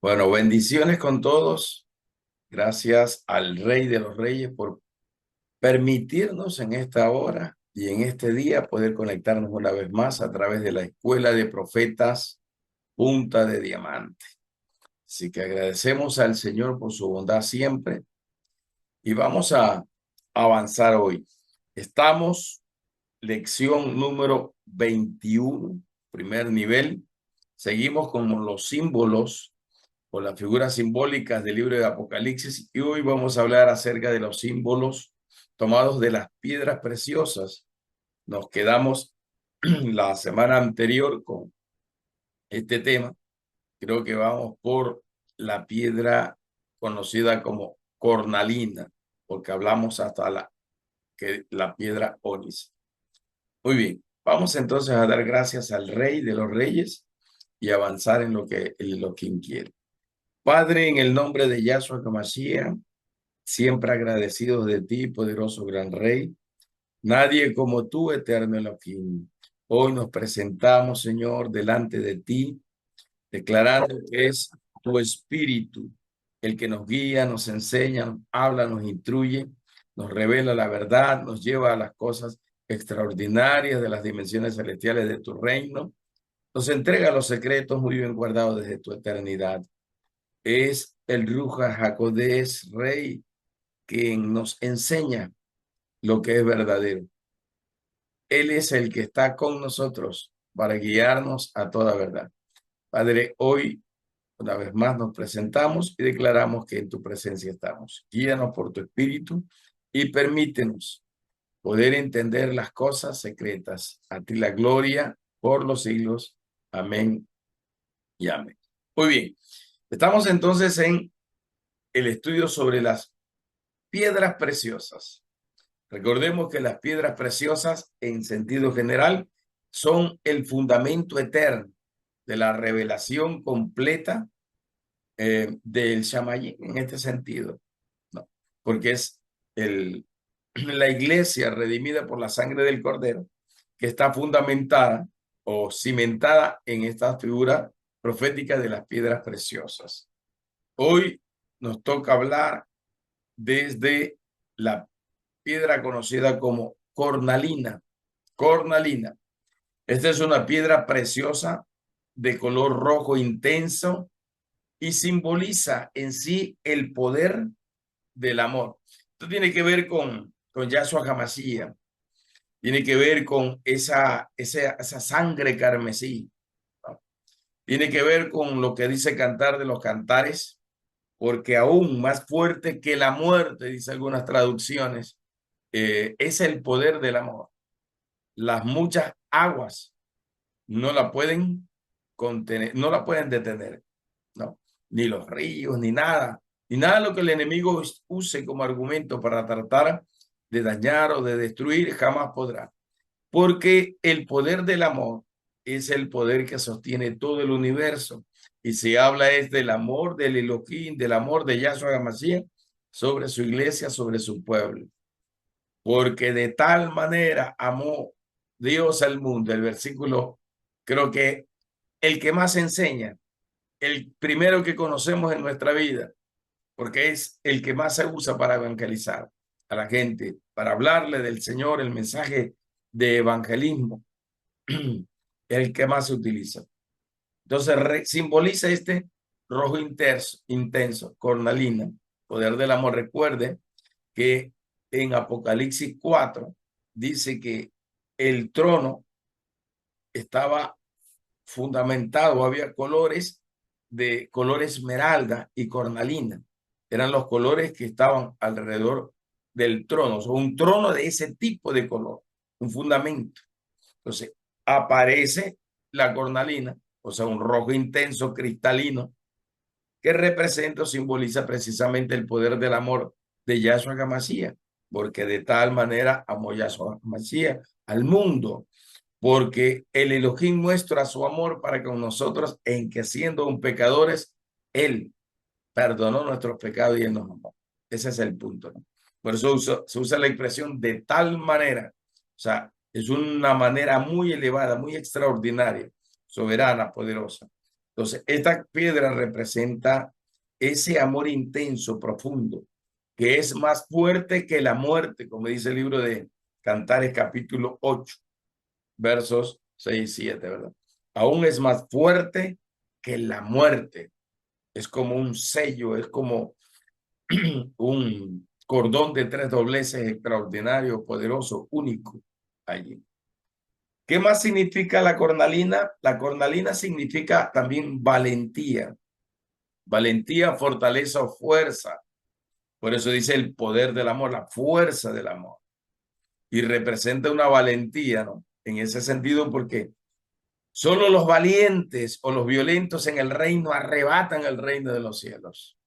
Bueno, bendiciones con todos. Gracias al Rey de los Reyes por permitirnos en esta hora y en este día poder conectarnos una vez más a través de la Escuela de Profetas Punta de Diamante. Así que agradecemos al Señor por su bondad siempre y vamos a avanzar hoy. Estamos lección número 21, primer nivel. Seguimos con los símbolos o las figuras simbólicas del libro de Apocalipsis y hoy vamos a hablar acerca de los símbolos tomados de las piedras preciosas. Nos quedamos la semana anterior con este tema. Creo que vamos por la piedra conocida como cornalina, porque hablamos hasta la piedra ónice. Muy bien, vamos entonces a dar gracias al Rey de los Reyes y avanzar en lo que quiere. Padre, en el nombre de Yahshua HaMashiach, siempre agradecidos de ti, poderoso gran Rey. Nadie como tú, eterno Elohim. Hoy nos presentamos, Señor, delante de ti, declarando que es tu Espíritu el que nos guía, nos enseña, nos habla, nos instruye, nos revela la verdad, nos lleva a las cosas extraordinarias de las dimensiones celestiales de tu reino. Nos entrega los secretos muy bien guardados desde tu eternidad. Es el Ruja Jacodés, Rey, quien nos enseña lo que es verdadero. Él es el que está con nosotros para guiarnos a toda verdad. Padre, hoy una vez más nos presentamos y declaramos que en tu presencia estamos. Guíanos por tu espíritu y permítenos poder entender las cosas secretas. A ti la gloria por los siglos. Amén y amén. Muy bien. Estamos entonces en el estudio sobre las piedras preciosas. Recordemos que las piedras preciosas, en sentido general, son el fundamento eterno de la revelación completa del Shamayim en este sentido, ¿no? Porque es la iglesia redimida por la sangre del Cordero que está fundamentada o cimentada en esta figura profética de las piedras preciosas. Hoy nos toca hablar desde la piedra conocida como cornalina. Cornalina. Esta es una piedra preciosa de color rojo intenso y simboliza en sí el poder del amor. Esto tiene que ver con Yahshua HaMashiach, tiene que ver con esa sangre carmesí, ¿no? Tiene que ver con lo que dice Cantar de los Cantares, porque aún más fuerte que la muerte, dice algunas traducciones, es el poder del amor. Las muchas aguas no la pueden contener, no la pueden detener, ¿no? Ni los ríos, ni nada de lo que el enemigo use como argumento para tratar de dañar o de destruir, jamás podrá. Porque el poder del amor es el poder que sostiene todo el universo. Y se habla es del amor del Elohim, del amor de Yahshua HaMashiach sobre su iglesia, sobre su pueblo. Porque de tal manera amó Dios al mundo. El versículo, creo que el que más enseña, el primero que conocemos en nuestra vida, porque es el que más se usa para evangelizar a la gente, para hablarle del Señor, el mensaje de evangelismo, el que más se utiliza. Entonces simboliza este rojo intenso, cornalina, poder del amor. Recuerde que en Apocalipsis 4 dice que el trono estaba fundamentado, había colores de color esmeralda y cornalina. Eran los colores que estaban alrededor del trono, o sea, un trono de ese tipo de color, un fundamento. Entonces, aparece la cornalina, o sea, un rojo intenso, cristalino, que representa o simboliza precisamente el poder del amor de Yahshua HaMashiach, porque de tal manera amó Yahshua HaMashiach al mundo, porque el Elohim muestra su amor para con nosotros en que siendo un pecadores, Él perdonó nuestros pecados y Él nos amó. Ese es el punto, ¿no? Por eso se usa la expresión de tal manera, o sea, es una manera muy elevada, muy extraordinaria, soberana, poderosa. Entonces, esta piedra representa ese amor intenso, profundo, que es más fuerte que la muerte, como dice el libro de Cantares capítulo 8, versos 6 y 7, ¿verdad? Aún es más fuerte que la muerte. Es como un sello, es como un cordón de tres dobleces extraordinario, poderoso, único allí. ¿Qué más significa la cornalina? La cornalina significa también valentía. Valentía, fortaleza o fuerza. Por eso dice el poder del amor, la fuerza del amor. Y representa una valentía, ¿no? En ese sentido, porque solo los valientes o los violentos en el reino arrebatan el reino de los cielos.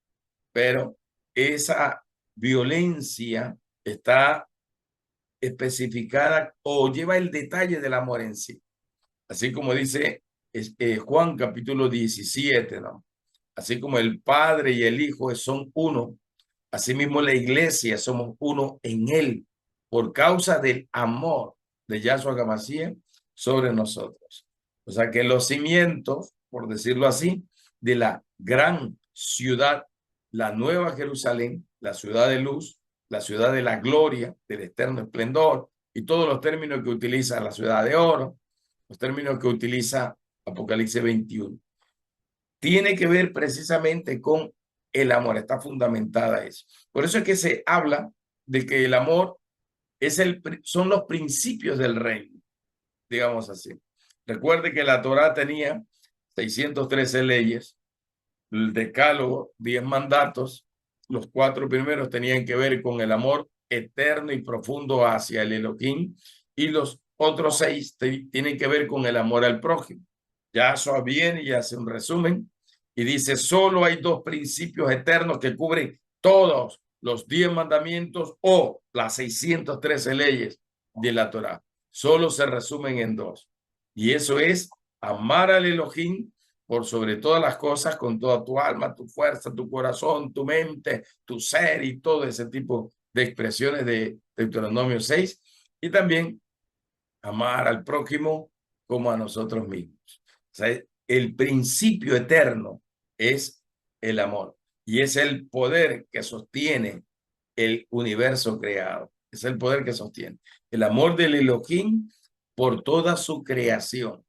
Pero esa violencia está especificada o lleva el detalle del amor en sí. Así como dice Juan capítulo 17, ¿no? Así como el Padre y el Hijo son uno, asimismo la iglesia somos uno en él, por causa del amor de Yahshua HaMashiach sobre nosotros. O sea que los cimientos, por decirlo así, de la gran ciudad, la nueva Jerusalén, la ciudad de luz, la ciudad de la gloria, del eterno esplendor, y todos los términos que utiliza la ciudad de oro, los términos que utiliza Apocalipsis 21 tiene que ver precisamente con el amor, está fundamentada eso. Por eso es que se habla de que el amor son los principios del reino, digamos así. Recuerde que la Torá tenía 613 leyes, el decálogo, 10 mandatos, los 4 primeros tenían que ver con el amor eterno y profundo hacia el Elohim, y los otros 6 tienen que ver con el amor al prójimo. Yahshua viene y hace un resumen y dice, solo hay 2 principios eternos que cubren todos los 10 mandamientos o las 613 leyes de la Torá. Solo se resumen en 2. Y eso es amar al Elohim por sobre todas las cosas, con toda tu alma, tu fuerza, tu corazón, tu mente, tu ser y todo ese tipo de expresiones de Deuteronomio 6. Y también amar al prójimo como a nosotros mismos. O sea, el principio eterno es el amor y es el poder que sostiene el universo creado. Es el poder que sostiene el amor del Elohim por toda su creación,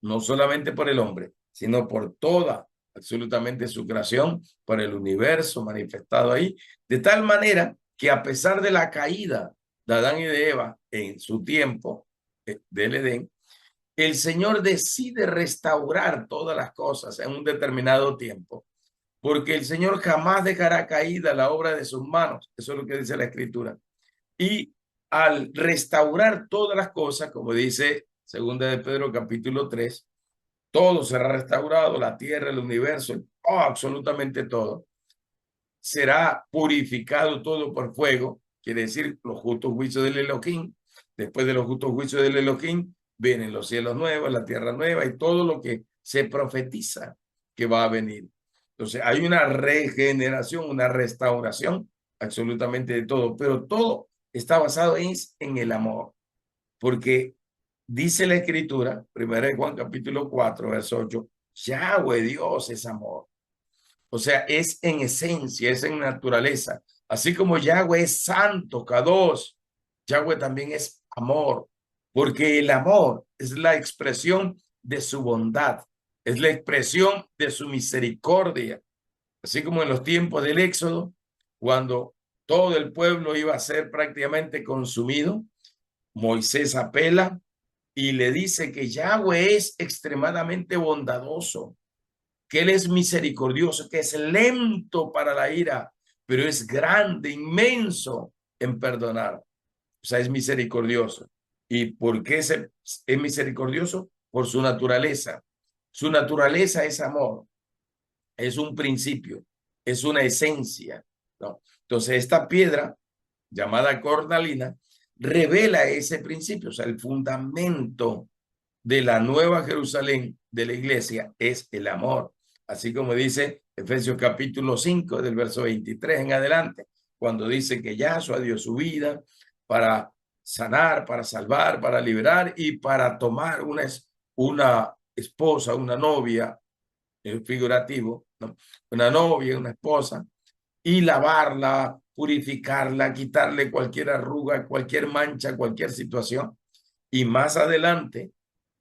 no solamente por el hombre, sino por toda, absolutamente su creación, por el universo manifestado ahí, de tal manera que a pesar de la caída de Adán y de Eva en su tiempo del Edén, el Señor decide restaurar todas las cosas en un determinado tiempo, porque el Señor jamás dejará caída la obra de sus manos. Eso es lo que dice la Escritura. Y al restaurar todas las cosas, como dice 2 de Pedro capítulo 3, todo será restaurado, la tierra, el universo, absolutamente todo. Será purificado todo por fuego, quiere decir los justos juicios del Elohim. Después de los justos juicios del Elohim, vienen los cielos nuevos, la tierra nueva y todo lo que se profetiza que va a venir. Entonces hay una regeneración, una restauración absolutamente de todo, pero todo está basado en el amor, porque dice la Escritura, 1 Juan capítulo 4, verso 8, Yahweh Dios es amor. O sea, es en esencia, es en naturaleza. Así como Yahweh es santo, Kadosh, Yahweh también es amor, porque el amor es la expresión de su bondad, es la expresión de su misericordia. Así como en los tiempos del Éxodo, cuando todo el pueblo iba a ser prácticamente consumido, Moisés apela y le dice que Yahweh es extremadamente bondadoso, que Él es misericordioso, que es lento para la ira, pero es grande, inmenso en perdonar. O sea, es misericordioso. ¿Y por qué es misericordioso? Por su naturaleza. Su naturaleza es amor, es un principio, es una esencia, ¿no? Entonces, esta piedra llamada cornalina revela ese principio, o sea, el fundamento de la nueva Jerusalén de la iglesia es el amor. Así como dice Efesios capítulo 5 del verso 23 en adelante, cuando dice que Yahshua dio su vida para sanar, para salvar, para liberar y para tomar una esposa, una novia es figurativo, ¿no? Una novia, una esposa, y lavarla, purificarla, quitarle cualquier arruga, cualquier mancha, cualquier situación. Y más adelante,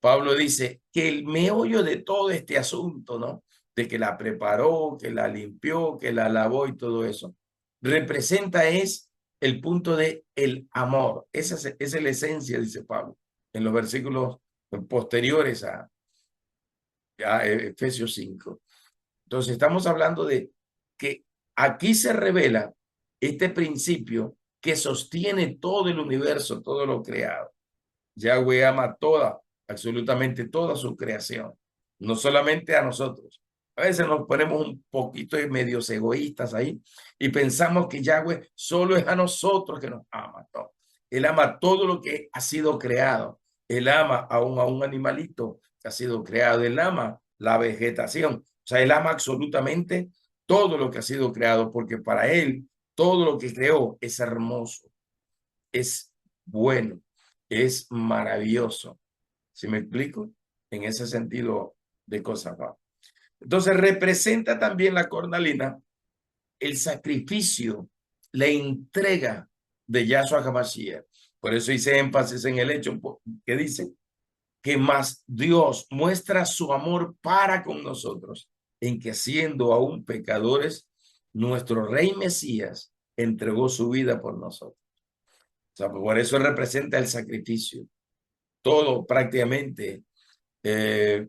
Pablo dice que el meollo de todo este asunto, ¿no? De que la preparó, que la limpió, que la lavó y todo eso, representa es el punto de el amor. Esa es la esencia, dice Pablo, en los versículos posteriores a Efesios 5. Entonces estamos hablando de que aquí se revela este principio que sostiene todo el universo, todo lo creado. Yahweh ama toda, absolutamente toda su creación, no solamente a nosotros. A veces nos ponemos un poquito de medios egoístas ahí y pensamos que Yahweh solo es a nosotros que nos ama. No. Él ama todo lo que ha sido creado. Él ama aún a un animalito que ha sido creado. Él ama la vegetación. O sea, él ama absolutamente todo lo que ha sido creado porque para él todo lo que creó es hermoso, es bueno, es maravilloso. ¿Sí me explico? En ese sentido de cosas. ¿Va? Entonces representa también la cornalina el sacrificio, la entrega de Yahshua HaMashiach. Por eso hice énfasis en el hecho que dice que más Dios muestra su amor para con nosotros, en que siendo aún pecadores, nuestro Rey Mesías entregó su vida por nosotros. O sea, por eso representa el sacrificio. Todo prácticamente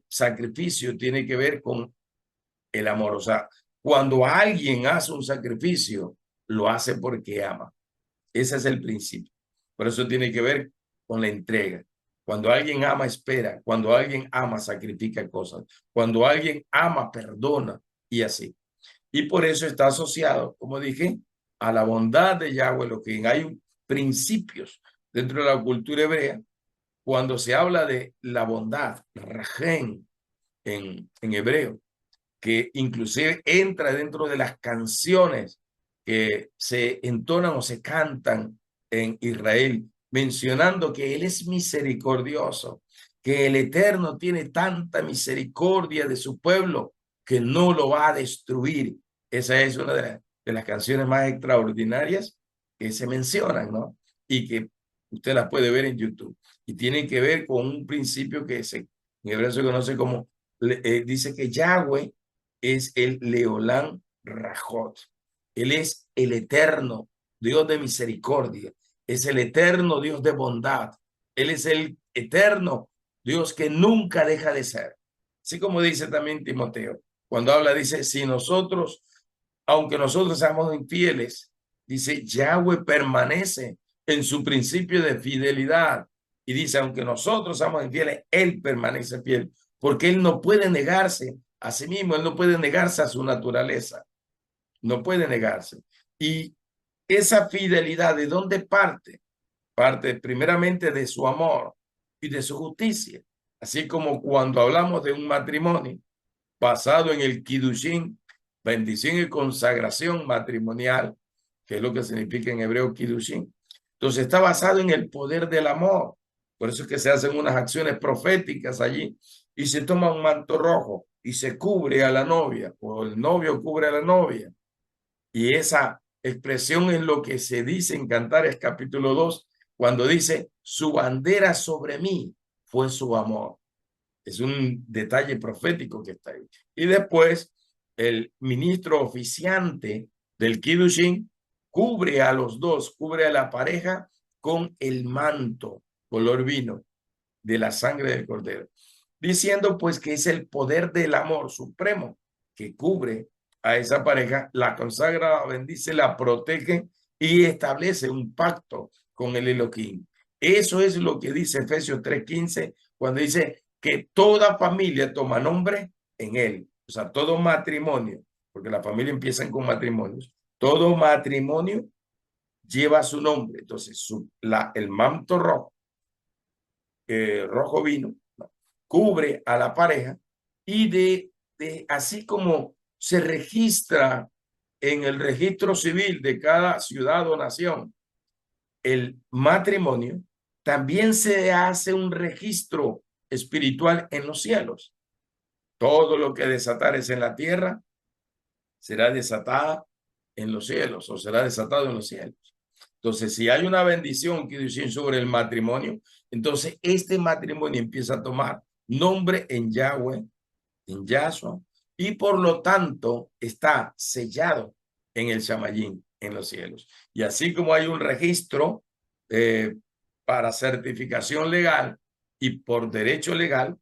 sacrificio tiene que ver con el amor. O sea, cuando alguien hace un sacrificio, lo hace porque ama. Ese es el principio. Por eso tiene que ver con la entrega. Cuando alguien ama, espera. Cuando alguien ama, sacrifica cosas. Cuando alguien ama, perdona y así. Y por eso está asociado, como dije, a la bondad de Yahweh, lo que hay principios dentro de la cultura hebrea. Cuando se habla de la bondad, rajen en hebreo, que inclusive entra dentro de las canciones que se entonan o se cantan en Israel, mencionando que Él es misericordioso, que el Eterno tiene tanta misericordia de su pueblo que no lo va a destruir. Esa es una de las canciones más extraordinarias que se mencionan, ¿no? Y que usted las puede ver en YouTube. Y tienen que ver con un principio que en hebreo se conoce como, dice que Yahweh es el Leolán Rajot. Él es el eterno Dios de misericordia. Es el eterno Dios de bondad. Él es el eterno Dios que nunca deja de ser. Así como dice también Timoteo, cuando habla, dice, si nosotros, aunque nosotros seamos infieles, dice, Yahweh permanece en su principio de fidelidad. Y dice, aunque nosotros seamos infieles, Él permanece fiel, porque Él no puede negarse a sí mismo, Él no puede negarse a su naturaleza, no puede negarse. Y esa fidelidad, ¿de dónde parte? Parte primeramente de su amor y de su justicia. Así como cuando hablamos de un matrimonio basado en el Kiddushin, bendición y consagración matrimonial, que es lo que significa en hebreo Kiddushin. Entonces está basado en el poder del amor. Por eso es que se hacen unas acciones proféticas allí y se toma un manto rojo y se cubre a la novia o el novio cubre a la novia. Y esa expresión es lo que se dice en Cantares capítulo 2, cuando dice, su bandera sobre mí fue su amor. Es un detalle profético que está ahí. Y después, el ministro oficiante del Kiddushin cubre a los dos, cubre a la pareja con el manto color vino de la sangre del cordero, diciendo pues que es el poder del amor supremo que cubre a esa pareja, la consagra, la bendice, la protege y establece un pacto con el Elohim. Eso es lo que dice Efesios 3:15 cuando dice que toda familia toma nombre en él. O sea, todo matrimonio, porque la familia empieza con matrimonios, todo matrimonio lleva su nombre. Entonces, el manto rojo, rojo vino, ¿no? Cubre a la pareja y así como se registra en el registro civil de cada ciudad o nación el matrimonio, también se hace un registro espiritual en los cielos. Todo lo que desatares en la tierra será desatada en los cielos o será desatado en los cielos. Entonces, si hay una bendición que dice sobre el matrimonio, entonces este matrimonio empieza a tomar nombre en Yahweh, en Yahshua, y por lo tanto está sellado en el Shamayim, en los cielos. Y así como hay un registro eh, para certificación legal y por derecho legal,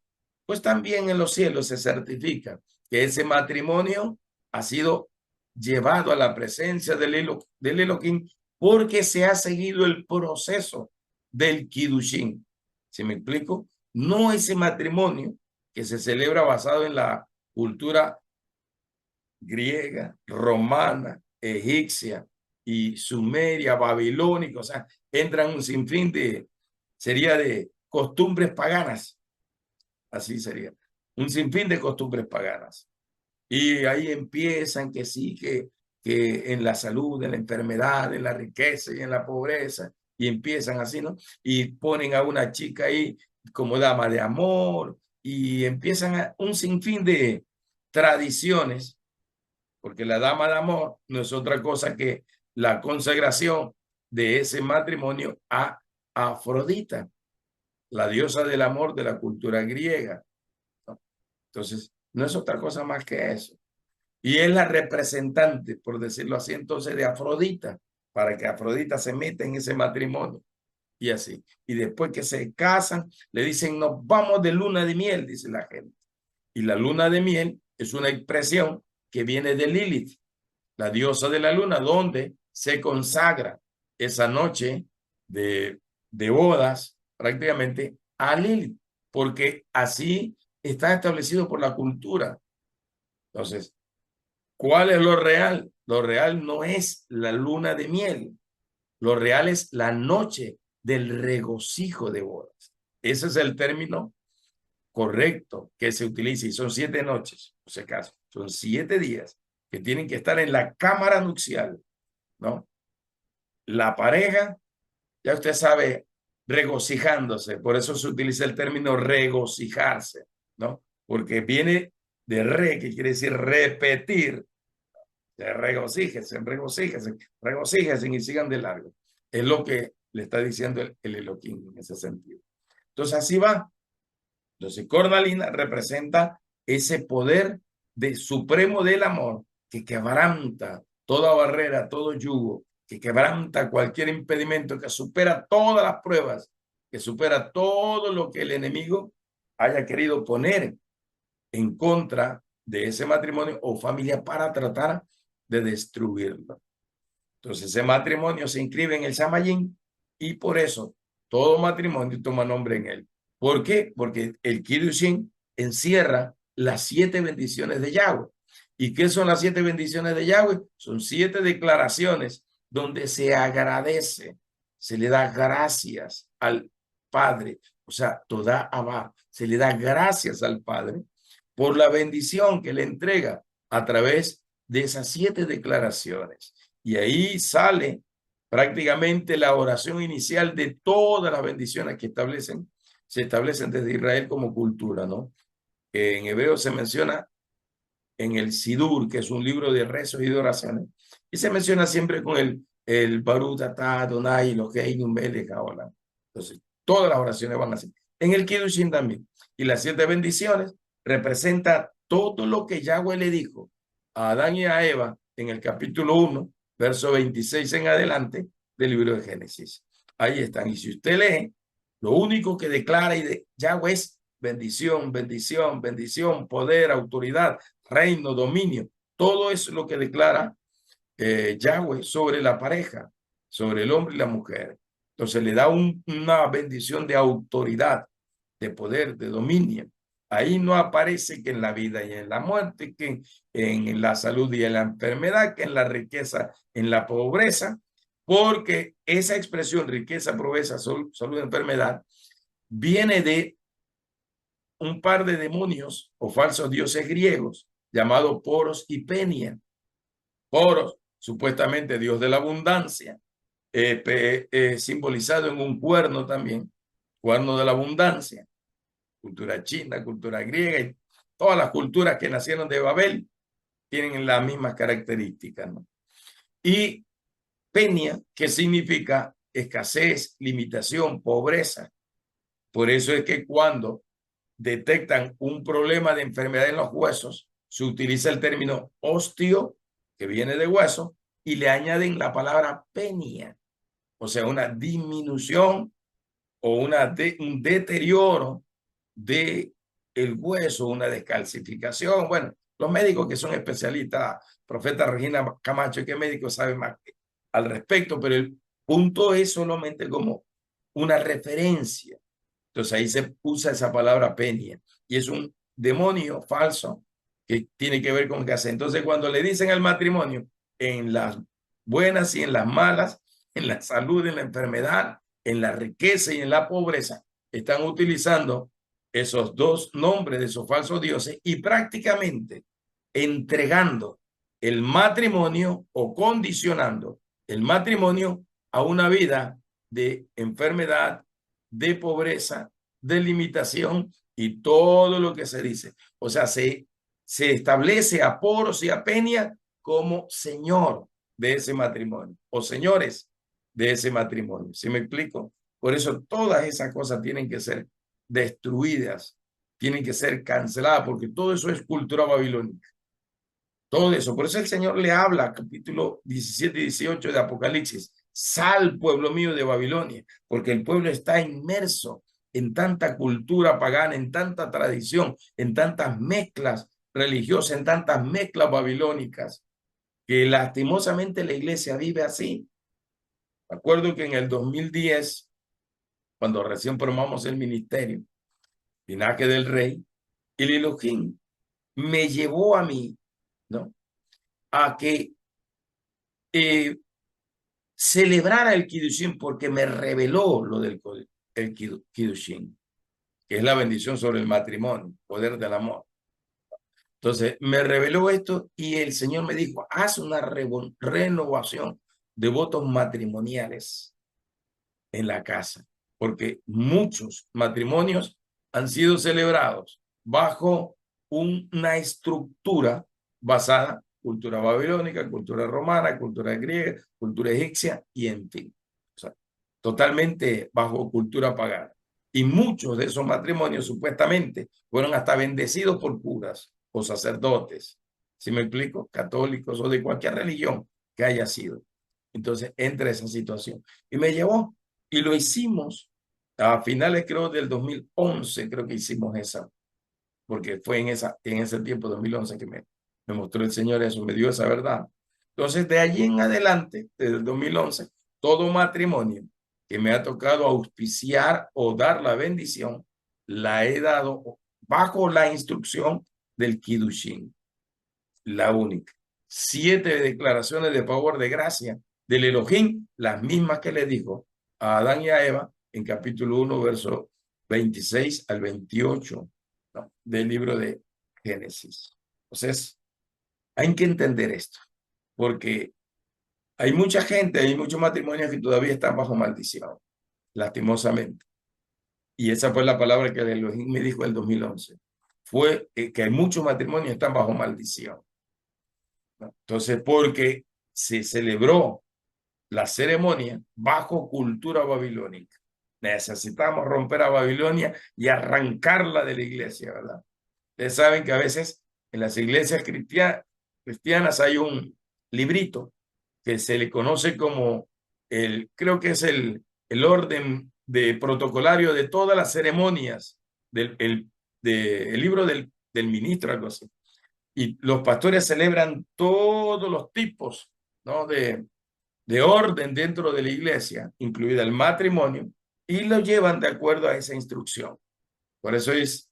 pues también en los cielos se certifica que ese matrimonio ha sido llevado a la presencia del Elohim porque se ha seguido el proceso del Kiddushin. ¿Sí me explico? No ese matrimonio que se celebra basado en la cultura griega, romana, egipcia y sumeria, babilónica, o sea, entran un sinfín sería de costumbres paganas, así sería, un sinfín de costumbres paganas. Y ahí empiezan que sí, que en la salud, en la enfermedad, en la riqueza y en la pobreza, y empiezan así, ¿no? Y ponen a una chica ahí como dama de amor, y empiezan un sinfín de tradiciones, porque la dama de amor no es otra cosa que la consagración de ese matrimonio a Afrodita, la diosa del amor de la cultura griega, ¿no? Entonces, no es otra cosa más que eso. Y es la representante, por decirlo así, entonces de Afrodita, para que Afrodita se meta en ese matrimonio. Y así. Y después que se casan, le dicen, nos vamos de luna de miel, dice la gente. Y la luna de miel es una expresión que viene de Lilith, la diosa de la luna, donde se consagra esa noche de bodas prácticamente a Lilith, porque así está establecido por la cultura. Entonces, ¿cuál es lo real? Lo real no es la luna de miel, lo real es la noche del regocijo de bodas. Ese es el término correcto que se utiliza y son 7 noches, por si acaso, son 7 días que tienen que estar en la cámara nupcial, ¿no? La pareja, ya usted sabe, regocijándose, por eso se utiliza el término regocijarse, ¿no? Porque viene de re, que quiere decir repetir, regocíjense, regocíjense, regocíjense y sigan de largo. Es lo que le está diciendo el Elohim en ese sentido. Entonces así va. Entonces Cornalina representa ese poder supremo del amor que quebranta toda barrera, todo yugo, que quebranta cualquier impedimento, que supera todas las pruebas, que supera todo lo que el enemigo haya querido poner en contra de ese matrimonio o familia para tratar de destruirlo. Entonces ese matrimonio se inscribe en el Shamayim y por eso todo matrimonio toma nombre en él. ¿Por qué? Porque el Kiddushin encierra las 7 bendiciones de Yahweh. ¿Y qué son las 7 bendiciones de Yahweh? Son 7 declaraciones donde se agradece, se le da gracias al Padre, o sea, toda Abba, se le da gracias al Padre por la bendición que le entrega a través de esas 7 declaraciones. Y ahí sale prácticamente la oración inicial de todas las bendiciones que se establecen desde Israel como cultura, ¿no? En hebreo se menciona en el Sidur, que es un libro de rezos y de oraciones, y se menciona siempre con el Baruch Atah Adonai Eloheinu Melech Haolam. Entonces, todas las oraciones van así. En el Kiddushin también. Y las 7 bendiciones representa todo lo que Yahweh le dijo a Adán y a Eva en el capítulo 1, verso 26 en adelante del libro de Génesis. Ahí están. Y si usted lee, lo único que declara Yahweh es bendición, bendición, bendición, poder, autoridad, reino, dominio. Todo es lo que declara Yahweh sobre la pareja, sobre el hombre y la mujer. Entonces le da una bendición de autoridad, de poder, de dominio. Ahí no aparece que en la vida y en la muerte, que en la salud y en la enfermedad, que en la riqueza, en la pobreza, porque esa expresión riqueza, pobreza, salud, enfermedad, viene de un par de demonios o falsos dioses griegos llamados Poros y Penia. Poros, supuestamente dios de la abundancia, simbolizado en un cuerno también, cuerno de la abundancia, cultura china, cultura griega, Todas las culturas que nacieron de Babel tienen las mismas características, ¿no? Y penia, que significa escasez, limitación, pobreza. Por eso es que cuando detectan un problema de enfermedad en los huesos, se utiliza el término osteo, que viene de hueso, y le añaden la palabra penia, o sea, una disminución o un deterioro de el hueso, una descalcificación. Bueno, los médicos que son especialistas, profeta Regina Camacho, que médicos saben más al respecto, pero el punto es solamente como una referencia. Entonces ahí se usa esa palabra penia y es un demonio falso que tiene que ver con qué hace. Entonces cuando le dicen al matrimonio, en las buenas y en las malas, en la salud, en la enfermedad, en la riqueza y en la pobreza, están utilizando esos dos nombres de esos falsos dioses y prácticamente entregando el matrimonio o condicionando el matrimonio a una vida de enfermedad, de pobreza, de limitación y todo lo que se dice. O sea, se establece a Poros y a Peña como señor de ese matrimonio o señores de ese matrimonio. ¿Sí me explico? Por eso todas esas cosas tienen que ser destruidas, tienen que ser canceladas, porque todo eso es cultura babilónica. Todo eso. Por eso el Señor le habla, capítulo 17 y 18 de Apocalipsis. Sal, pueblo mío de Babilonia, porque el pueblo está inmerso en tanta cultura pagana, en tanta tradición, en tantas mezclas religiosas, en tantas mezclas babilónicas, que lastimosamente la iglesia vive así. Recuerdo que en el 2010, cuando recién formamos el ministerio, Linaje del Rey, el Elohim me llevó a mí, ¿no? A que celebrar el Kiddushin porque me reveló lo del el Kiddushin, que es la bendición sobre el matrimonio, poder del amor. Entonces, me reveló esto y el Señor me dijo, haz una renovación de votos matrimoniales en la casa, porque muchos matrimonios han sido celebrados bajo una estructura basada cultura babilónica, cultura romana, cultura griega, cultura egipcia y en fin. O sea, totalmente bajo cultura pagana. Y muchos de esos matrimonios supuestamente fueron hasta bendecidos por curas o sacerdotes, si me explico, católicos o de cualquier religión que haya sido. Entonces entra esa situación. Y me llevó, y lo hicimos a finales creo del 2011, creo que hicimos esa, porque fue en ese tiempo, 2011, que me mostró el Señor eso, me dio esa verdad. Entonces, de allí en adelante, desde el 2011, todo matrimonio que me ha tocado auspiciar o dar la bendición, la he dado bajo la instrucción del Kiddushin, la única. 7 declaraciones de favor de gracia del Elohim, las mismas que le dijo a Adán y a Eva en capítulo 1, verso 26 al 28, ¿no?, del libro de Génesis. Entonces, hay que entender esto, porque hay mucha gente, hay muchos matrimonios que todavía están bajo maldición, lastimosamente. Y esa fue la palabra que el Elohim me dijo en el 2011. Fue que hay muchos matrimonios que están bajo maldición. Entonces, porque se celebró la ceremonia bajo cultura babilónica. Necesitamos romper a Babilonia y arrancarla de la iglesia, ¿verdad? Ustedes saben que a veces en las iglesias cristianas hay un librito que se le conoce como creo que es el orden de protocolario de todas las ceremonias el libro del ministro, algo así. Y los pastores celebran todos los tipos, ¿no?, de orden dentro de la iglesia, incluida el matrimonio, y lo llevan de acuerdo a esa instrucción. Por eso es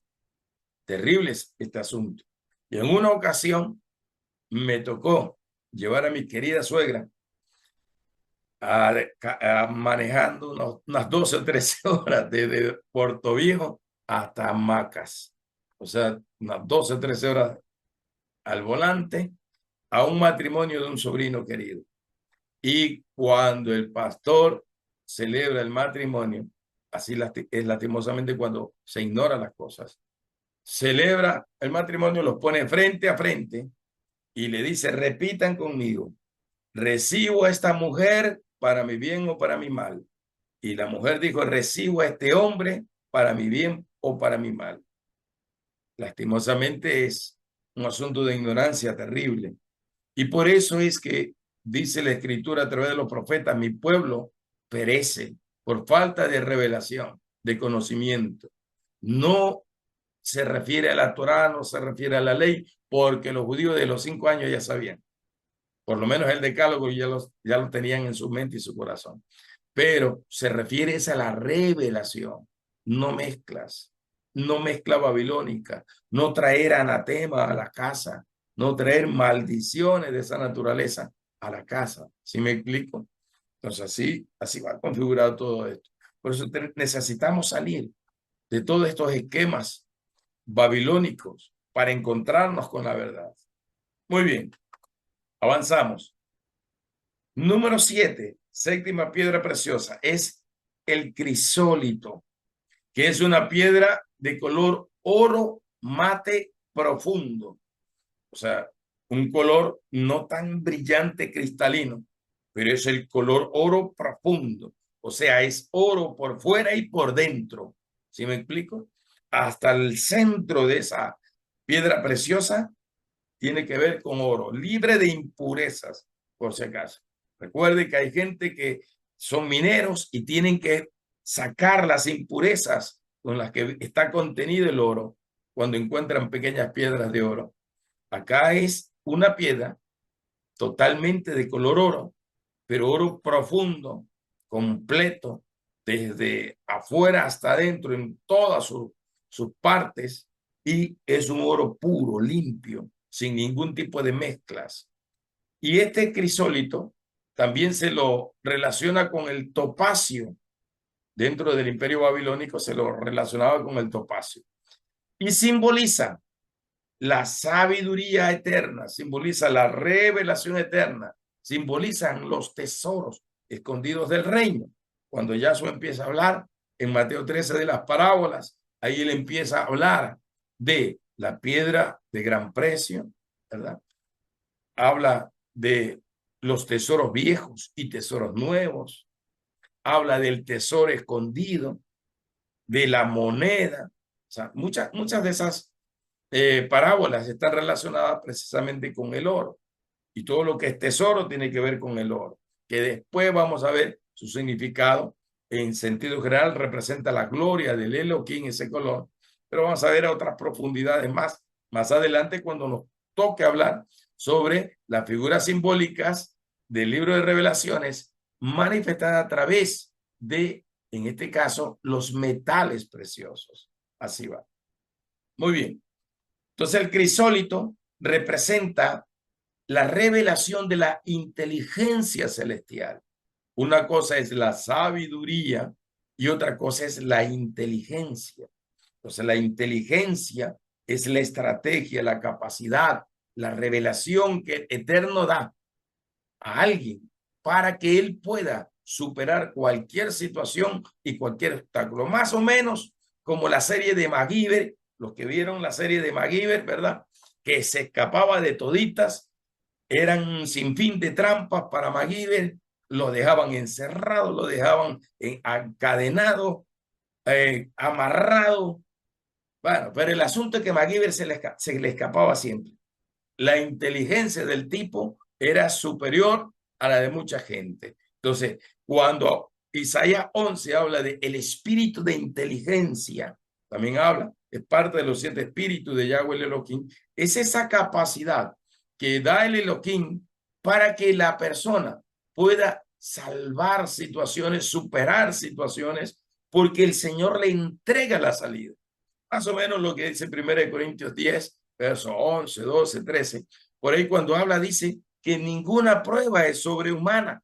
terrible este asunto. Y en una ocasión me tocó llevar a mi querida suegra manejando unas 12 o 13 horas desde Puerto Viejo hasta Macas. O sea, unas 12 o 13 horas al volante a un matrimonio de un sobrino querido. Y cuando el pastor celebra el matrimonio, así es lastimosamente cuando se ignoran las cosas. celebra el matrimonio, los pone frente a frente y le dice, repitan conmigo, recibo a esta mujer para mi bien o para mi mal. Y la mujer dijo, recibo a este hombre para mi bien o para mi mal. Lastimosamente es un asunto de ignorancia terrible. Y por eso es que dice la Escritura a través de los profetas, mi pueblo perece por falta de revelación, de conocimiento. No se refiere a la Torá, no se refiere a la ley, porque los judíos de los 5 años ya sabían. Por lo menos el decálogo ya lo tenían en su mente y su corazón. Pero se refiere a la revelación, no mezclas, no mezcla babilónica, no traer anatema a la casa, no traer maldiciones de esa naturaleza a la casa. ¿Sí me explico? Entonces así va configurado todo esto. Por eso necesitamos salir de todos estos esquemas babilónicos para encontrarnos con la verdad. Muy bien, avanzamos. Número 7, séptima piedra preciosa, es el crisólito, que es una piedra de color oro mate profundo. O sea, un color no tan brillante cristalino, pero es el color oro profundo. O sea, es oro por fuera y por dentro. ¿Sí me explico? Hasta el centro de esa piedra preciosa tiene que ver con oro, libre de impurezas, por si acaso. Recuerde que hay gente que son mineros y tienen que sacar las impurezas con las que está contenido el oro cuando encuentran pequeñas piedras de oro. Acá es una piedra totalmente de color oro, pero oro profundo, completo, desde afuera hasta adentro, en todas sus partes, y es un oro puro, limpio, sin ningún tipo de mezclas. Y este crisólito también se lo relaciona con el topacio. Dentro del imperio babilónico se lo relacionaba con el topacio. Y simboliza la sabiduría eterna, simboliza la revelación eterna, simbolizan los tesoros escondidos del reino. Cuando Yahshua empieza a hablar en Mateo 13 de las parábolas, ahí él empieza a hablar de la piedra de gran precio, ¿verdad? Habla de los tesoros viejos y tesoros nuevos, habla del tesoro escondido, de la moneda, o sea, muchas de esas parábolas están relacionadas precisamente con el oro. Y todo lo que es tesoro tiene que ver con el oro, que después vamos a ver su significado. En sentido general representa la gloria del Elohim, ese color, pero vamos a ver otras profundidades más adelante cuando nos toque hablar sobre las figuras simbólicas del libro de Revelaciones manifestadas a través de, en este caso, los metales preciosos. Así va. Muy bien. Entonces el crisólito representa la revelación de la inteligencia celestial. Una cosa es la sabiduría y otra cosa es la inteligencia. Entonces la inteligencia es la estrategia, la capacidad, la revelación que el Eterno da a alguien para que él pueda superar cualquier situación y cualquier obstáculo. Más o menos como la serie de MacGyver, los que vieron la serie de MacGyver, ¿verdad? Que se escapaba de toditas, eran sin fin de trampas para MacGyver, lo dejaban encerrado, lo dejaban encadenado, amarrado. Bueno, pero el asunto es que MacGyver se le escapaba siempre. La inteligencia del tipo era superior a la de mucha gente. Entonces, cuando Isaías 11 habla de el espíritu de inteligencia, también habla, es parte de los 7 espíritus de Yahweh el Elohim, es esa capacidad que da el Elohim para que la persona pueda salvar situaciones, superar situaciones, porque el Señor le entrega la salida. Más o menos lo que dice 1 Corintios 10, versos 11, 12, 13. Por ahí cuando habla dice que ninguna prueba es sobrehumana.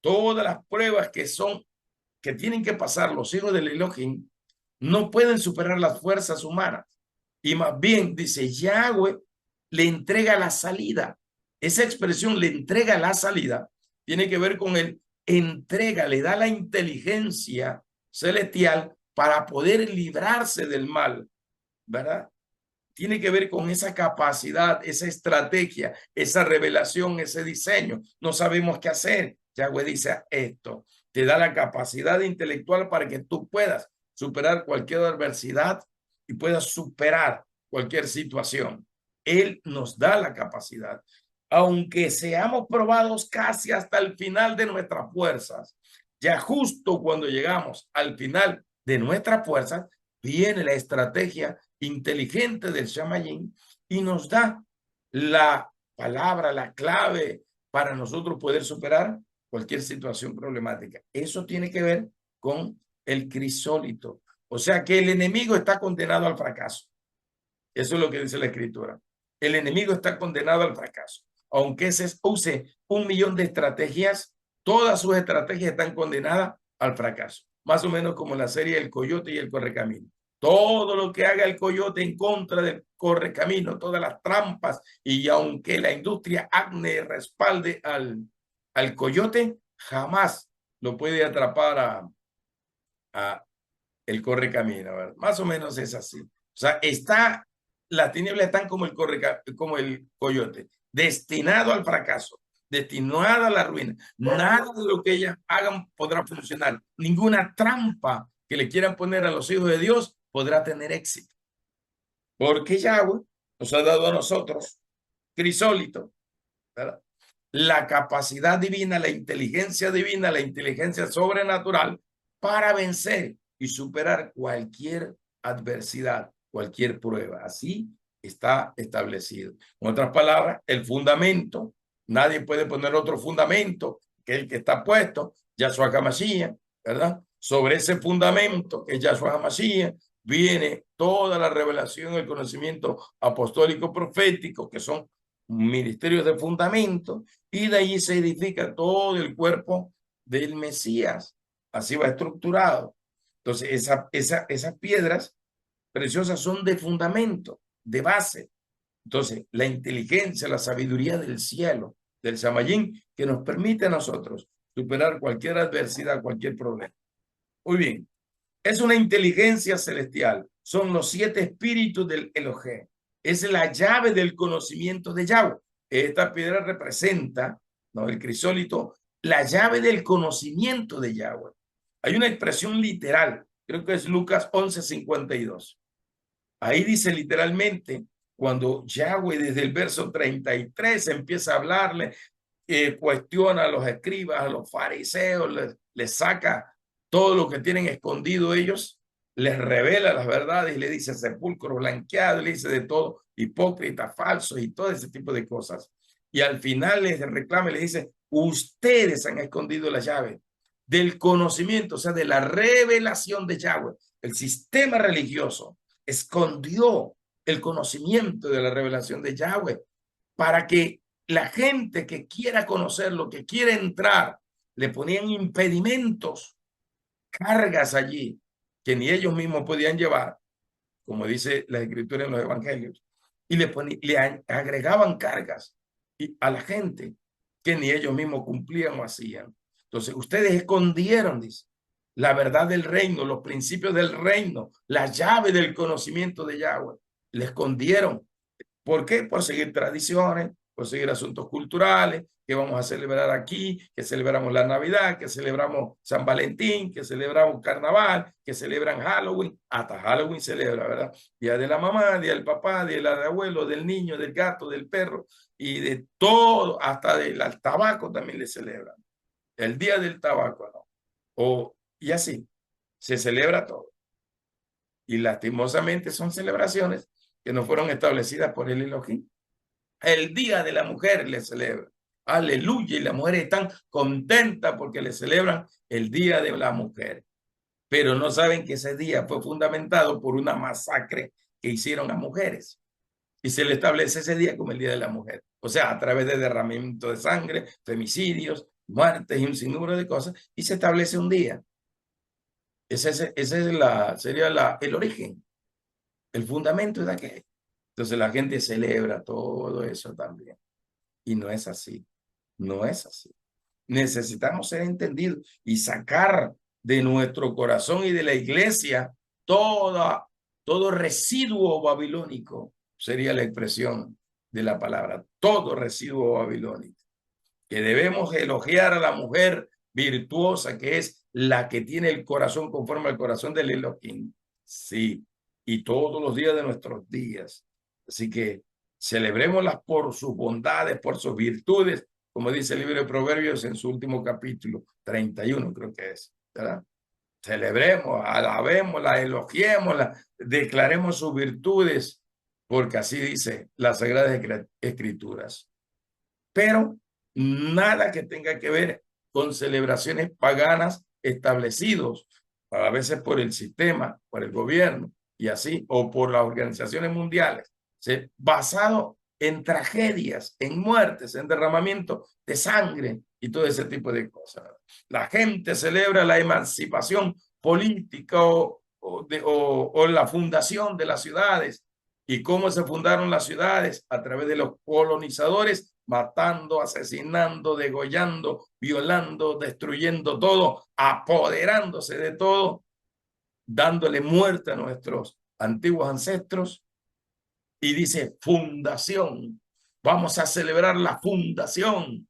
Todas las pruebas que tienen que pasar los hijos del Elohim no pueden superar las fuerzas humanas. Y más bien, dice, Yahweh le entrega la salida. Esa expresión, le entrega la salida, tiene que ver con el entrega, le da la inteligencia celestial para poder librarse del mal, ¿verdad? tiene que ver con esa capacidad, esa estrategia, esa revelación, ese diseño. No sabemos qué hacer. Yahweh dice esto, te da la capacidad intelectual para que tú puedas superar cualquier adversidad y puedas superar cualquier situación. Él nos da la capacidad. Aunque seamos probados casi hasta el final de nuestras fuerzas, ya justo cuando llegamos al final de nuestras fuerzas, viene la estrategia inteligente del Shamayim y nos da la palabra, la clave para nosotros poder superar cualquier situación problemática. Eso tiene que ver con el crisólito. O sea que el enemigo está condenado al fracaso. Eso es lo que dice la escritura. El enemigo está condenado al fracaso. Aunque se use 1.000.000 de estrategias, todas sus estrategias están condenadas al fracaso. Más o menos como la serie El Coyote y el Correcamino. Todo lo que haga el coyote en contra del correcamino, todas las trampas, y aunque la industria acne respalde al coyote, jamás lo puede atrapar a el correcamino, ¿verdad? Más o menos es así. O sea, las tinieblas están como el coyote, destinado al fracaso, destinado a la ruina. Nada de lo que ellas hagan podrá funcionar. Ninguna trampa que le quieran poner a los hijos de Dios podrá tener éxito. Porque Yahweh nos ha dado a nosotros, crisólito, ¿verdad?, la capacidad divina, la inteligencia divina, la inteligencia sobrenatural para vencer y superar cualquier adversidad, cualquier prueba. Así está establecido. En otras palabras, el fundamento, nadie puede poner otro fundamento que el que está puesto, Yahshua HaMashiach, ¿verdad? Sobre ese fundamento que es Yahshua HaMashiach, viene toda la revelación, el conocimiento apostólico profético, que son ministerios de fundamento, y de allí se edifica todo el cuerpo del Mesías. Así va estructurado. Entonces, esas piedras preciosas son de fundamento, de base. Entonces, la inteligencia, la sabiduría del cielo, del Shamayim, que nos permite a nosotros superar cualquier adversidad, cualquier problema. Muy bien. Es una inteligencia celestial. Son los 7 espíritus del Elohim. Es la llave del conocimiento de Yahweh. Esta piedra representa, ¿no?, el crisólito, la llave del conocimiento de Yahweh. Hay una expresión literal, creo que es Lucas 11:52. Ahí dice literalmente, cuando Yahweh desde el verso 33 empieza a hablarle, cuestiona a los escribas, a los fariseos, les saca todo lo que tienen escondido ellos, les revela las verdades y le dice sepulcro blanqueado, le dice de todo, hipócritas, falsos y todo ese tipo de cosas. Y al final les reclama y le dice, ustedes han escondido la llave del conocimiento, o sea, de la revelación de Yahweh. El sistema religioso escondió el conocimiento de la revelación de Yahweh para que la gente que quiera conocerlo, que quiera entrar, le ponían impedimentos, cargas allí que ni ellos mismos podían llevar, como dice la escritura en los evangelios, y le agregaban cargas a la gente que ni ellos mismos cumplían o hacían. Entonces, ustedes escondieron, dice, la verdad del reino, los principios del reino, la llave del conocimiento de Yahweh. Le escondieron. ¿Por qué? Por seguir tradiciones, por seguir asuntos culturales, que vamos a celebrar aquí, que celebramos la Navidad, que celebramos San Valentín, que celebramos Carnaval, que celebran Halloween. Hasta Halloween celebra, ¿verdad? Día de la mamá, día del papá, día del abuelo, del niño, del gato, del perro y de todo, hasta del tabaco también le celebran. El día del tabaco, ¿no? Y así, se celebra todo. Y lastimosamente son celebraciones que no fueron establecidas por el Elohim. El Día de la Mujer le celebra. Aleluya. Y las mujeres están contentas porque le celebran el Día de la Mujer. Pero no saben que ese día fue fundamentado por una masacre que hicieron a mujeres. Y se le establece ese día como el Día de la Mujer. O sea, a través de derramamiento de sangre, femicidios, muertes y un sinnúmero de cosas. Y se establece un día. Ese sería el origen, el fundamento de aquello. Entonces la gente celebra todo eso también. Y no es así. No es así. Necesitamos ser entendidos y sacar de nuestro corazón y de la iglesia todo residuo babilónico sería la expresión de la palabra. Todo residuo babilónico. Que debemos elogiar a la mujer virtuosa, que es la que tiene el corazón conforme al corazón del Elohim. Sí, y todos los días de nuestros días. Así que celebrémoslas por sus bondades, por sus virtudes, como dice el libro de Proverbios en su último capítulo, 31 creo que es, ¿verdad? Celebremos, alabémosla, elogiémosla, declaremos sus virtudes, porque así dice las Sagradas Escrituras. Pero nada que tenga que ver con celebraciones paganas establecidos, a veces por el sistema, por el gobierno y así, o por las organizaciones mundiales, basado en tragedias, en muertes, en derramamiento de sangre y todo ese tipo de cosas. La gente celebra la emancipación política o la fundación de las ciudades. ¿Y cómo se fundaron las ciudades? A través de los colonizadores, matando, asesinando, degollando, violando, destruyendo todo, apoderándose de todo, dándole muerte a nuestros antiguos ancestros. Y dice fundación. Vamos a celebrar la fundación.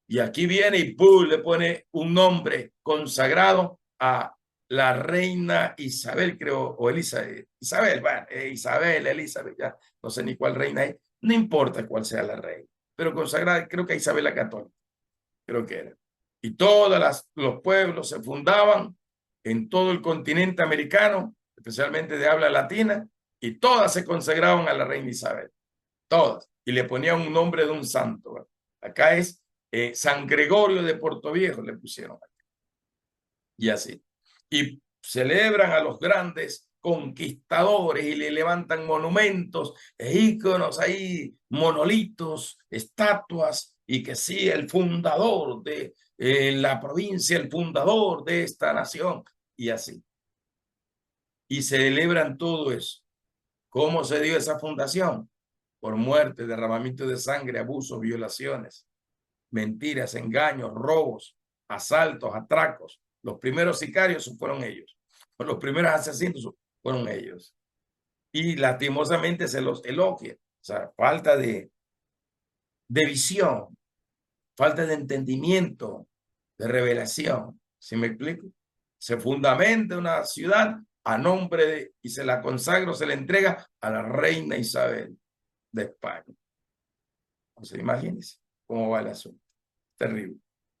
Y aquí viene y ¡pum! Le pone un nombre consagrado a la reina Isabel, creo, o Elizabeth. Isabel, bueno, Isabel, Elizabeth, ya no sé ni cuál reina es. No importa cuál sea la reina, pero consagrada, creo que Isabel la Católica, creo que era. Y todos los pueblos se fundaban en todo el continente americano, especialmente de habla latina, y todas se consagraban a la reina Isabel. Todas. Y le ponían un nombre de un santo. ¿Verdad? Acá es San Gregorio de Portoviejo, le pusieron. Y así. Y celebran a los grandes conquistadores y le levantan monumentos e íconos ahí, monolitos, estatuas, y que sí, el fundador de la provincia, el fundador de esta nación, y así. Y celebran todo eso. ¿Cómo se dio esa fundación? Por muerte, derramamiento de sangre, abusos, violaciones, mentiras, engaños, robos, asaltos, atracos. Los primeros sicarios fueron ellos. Los primeros asesinos fueron ellos. Y lastimosamente se los elogia. O sea, falta de visión, falta de entendimiento, de revelación. ¿Sí me explico? Se fundamenta una ciudad a nombre de, y se la consagra, se la entrega a la reina Isabel de España. Entonces, imagínense cómo va el asunto. Terrible.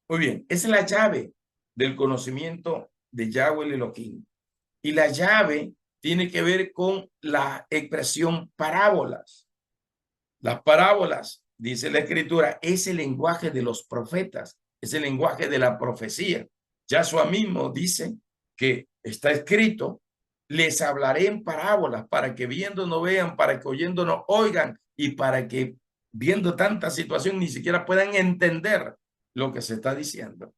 Muy bien, esa es la llave del conocimiento de Yahweh el Elohim. Y la llave tiene que ver con la expresión parábolas. Las parábolas, dice la Escritura, es el lenguaje de los profetas, es el lenguaje de la profecía. Yahshua mismo dice que está escrito, les hablaré en parábolas para que viendo no vean, para que oyendo no oigan y para que viendo tanta situación ni siquiera puedan entender lo que se está diciendo.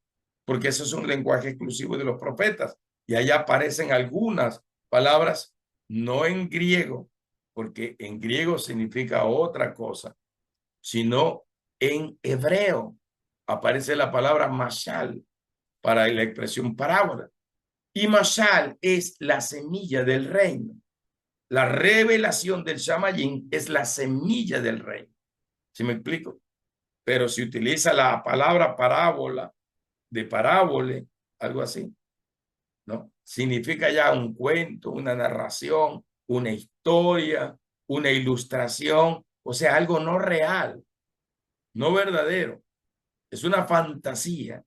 Porque eso es un lenguaje exclusivo de los profetas. Y allá aparecen algunas palabras, no en griego, porque en griego significa otra cosa, sino en hebreo aparece la palabra mashal para la expresión parábola. Y mashal es la semilla del reino. La revelación del Shamayim es la semilla del reino. ¿Sí me explico? Pero si utiliza la palabra parábola, de parábole, algo así, ¿no? Significa ya un cuento, una narración, una historia, una ilustración, o sea, algo no real, no verdadero. Es una fantasía,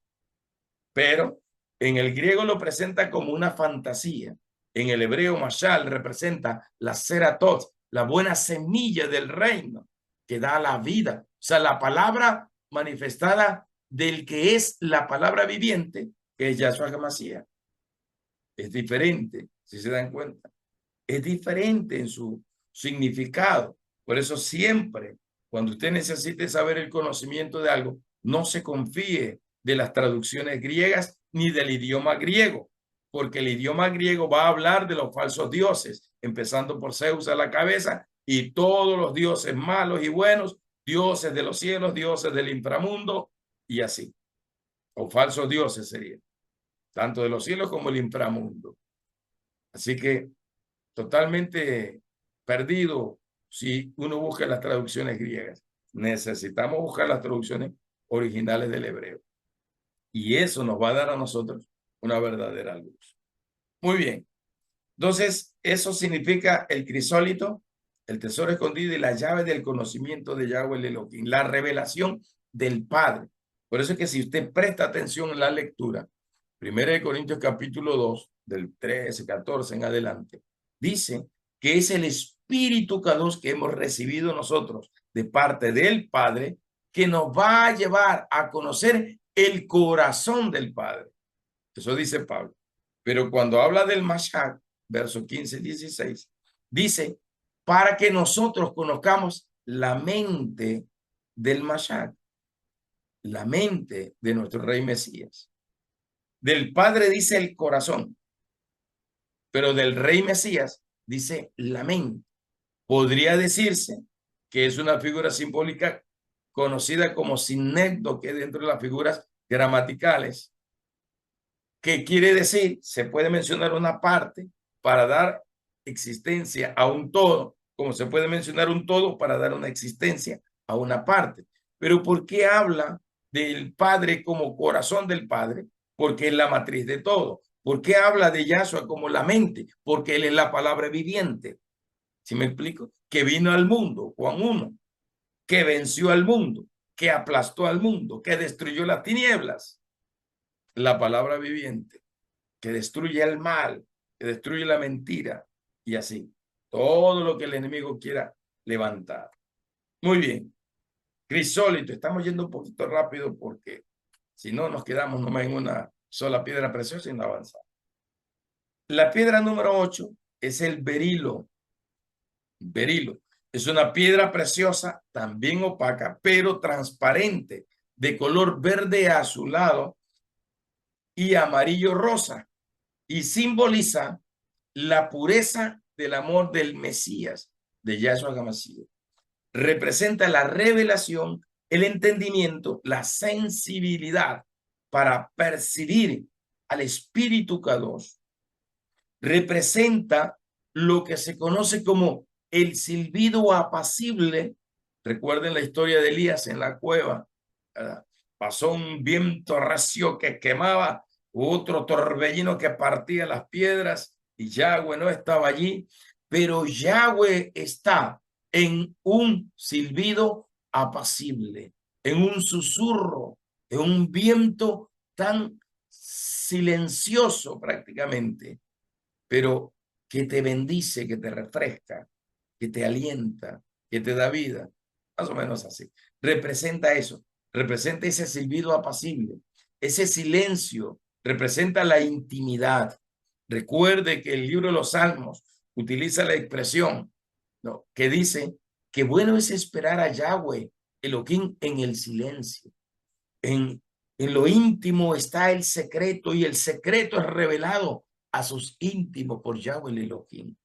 pero en el griego lo presenta como una fantasía. En el hebreo mashal representa la seratot, la buena semilla del reino que da la vida. O sea, la palabra manifestada del que es la palabra viviente, que es Yahshua HaMashiach. Es diferente, si se dan cuenta. Es diferente en su significado. Por eso siempre, cuando usted necesite saber el conocimiento de algo, no se confíe de las traducciones griegas ni del idioma griego, porque el idioma griego va a hablar de los falsos dioses, empezando por Zeus a la cabeza y todos los dioses malos y buenos, dioses de los cielos, dioses del inframundo y así. O falsos dioses serían, tanto de los cielos como el inframundo. Así que totalmente perdido si uno busca las traducciones griegas. Necesitamos buscar las traducciones originales del hebreo. Y eso nos va a dar a nosotros una verdadera luz. Muy bien. Entonces, eso significa el crisólito, el tesoro escondido y la llave del conocimiento de Yahweh el Elohim, la revelación del Padre. Por eso es que si usted presta atención en la lectura, 1 Corintios capítulo 2, del 13, 14 en adelante, dice que es el Espíritu Kadosh que hemos recibido nosotros de parte del Padre, que nos va a llevar a conocer el corazón del Padre. Eso dice Pablo. Pero cuando habla del Mashiach, verso 15 y 16, dice, para que nosotros conozcamos la mente del Mashiach, la mente de nuestro Rey Mesías. Del Padre dice el corazón, pero del Rey Mesías dice la mente. Podría decirse que es una figura simbólica conocida como sinécdoque dentro de las figuras gramaticales. ¿Qué quiere decir? Se puede mencionar una parte para dar existencia a un todo, como se puede mencionar un todo para dar una existencia a una parte. Pero ¿por qué habla del Padre como corazón del Padre? Porque es la matriz de todo. ¿Por qué habla de Yahshua como la mente? Porque Él es la palabra viviente. ¿Sí me explico? Que vino al mundo, Juan 1, que venció al mundo, que aplastó al mundo, que destruyó las tinieblas. La palabra viviente, que destruye el mal, que destruye la mentira y así. Todo lo que el enemigo quiera levantar. Muy bien. Crisólito, estamos yendo un poquito rápido porque si no nos quedamos nomás en una sola piedra preciosa y no avanzamos. La piedra número 8 es el berilo. Berilo es una piedra preciosa, también opaca, pero transparente, de color verde azulado y amarillo rosa, y simboliza la pureza del amor del Mesías, de Yahshua HaMashiach. Representa la revelación, el entendimiento, la sensibilidad para percibir al Espíritu Kadosh. Representa lo que se conoce como el silbido apacible. Recuerden la historia de Elías en la cueva, ¿verdad? Pasó un viento recio que quemaba, otro torbellino que partía las piedras y Yahweh no estaba allí, pero Yahweh está en un silbido apacible, en un susurro, en un viento tan silencioso prácticamente, pero que te bendice, que te refresca, que te alienta, que te da vida, más o menos así. Representa eso, representa ese silbido apacible, ese silencio, representa la intimidad. Recuerde que el libro de los Salmos utiliza la expresión, ¿no?, que dice que bueno es esperar a Yahweh, Elohim, en el silencio. En lo íntimo está el secreto y el secreto es revelado a sus íntimos por Yahweh el Elohim.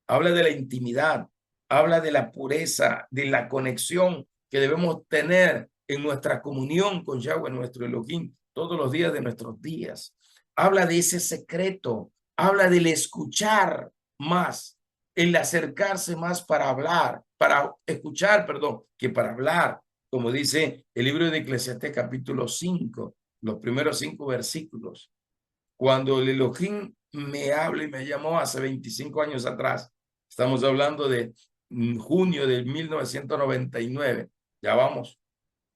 Habla de la intimidad, habla de la pureza, de la conexión que debemos tener en nuestra comunión con Yahweh, nuestro Elohim, todos los días de nuestros días. Habla de ese secreto, habla del escuchar más, el acercarse más para hablar, para escuchar, perdón, que para hablar, como dice el libro de Eclesiastés capítulo 5, los primeros 5 versículos. Cuando el Elohim me habla y me llamó hace 25 años atrás, estamos hablando de junio de 1999, ya vamos,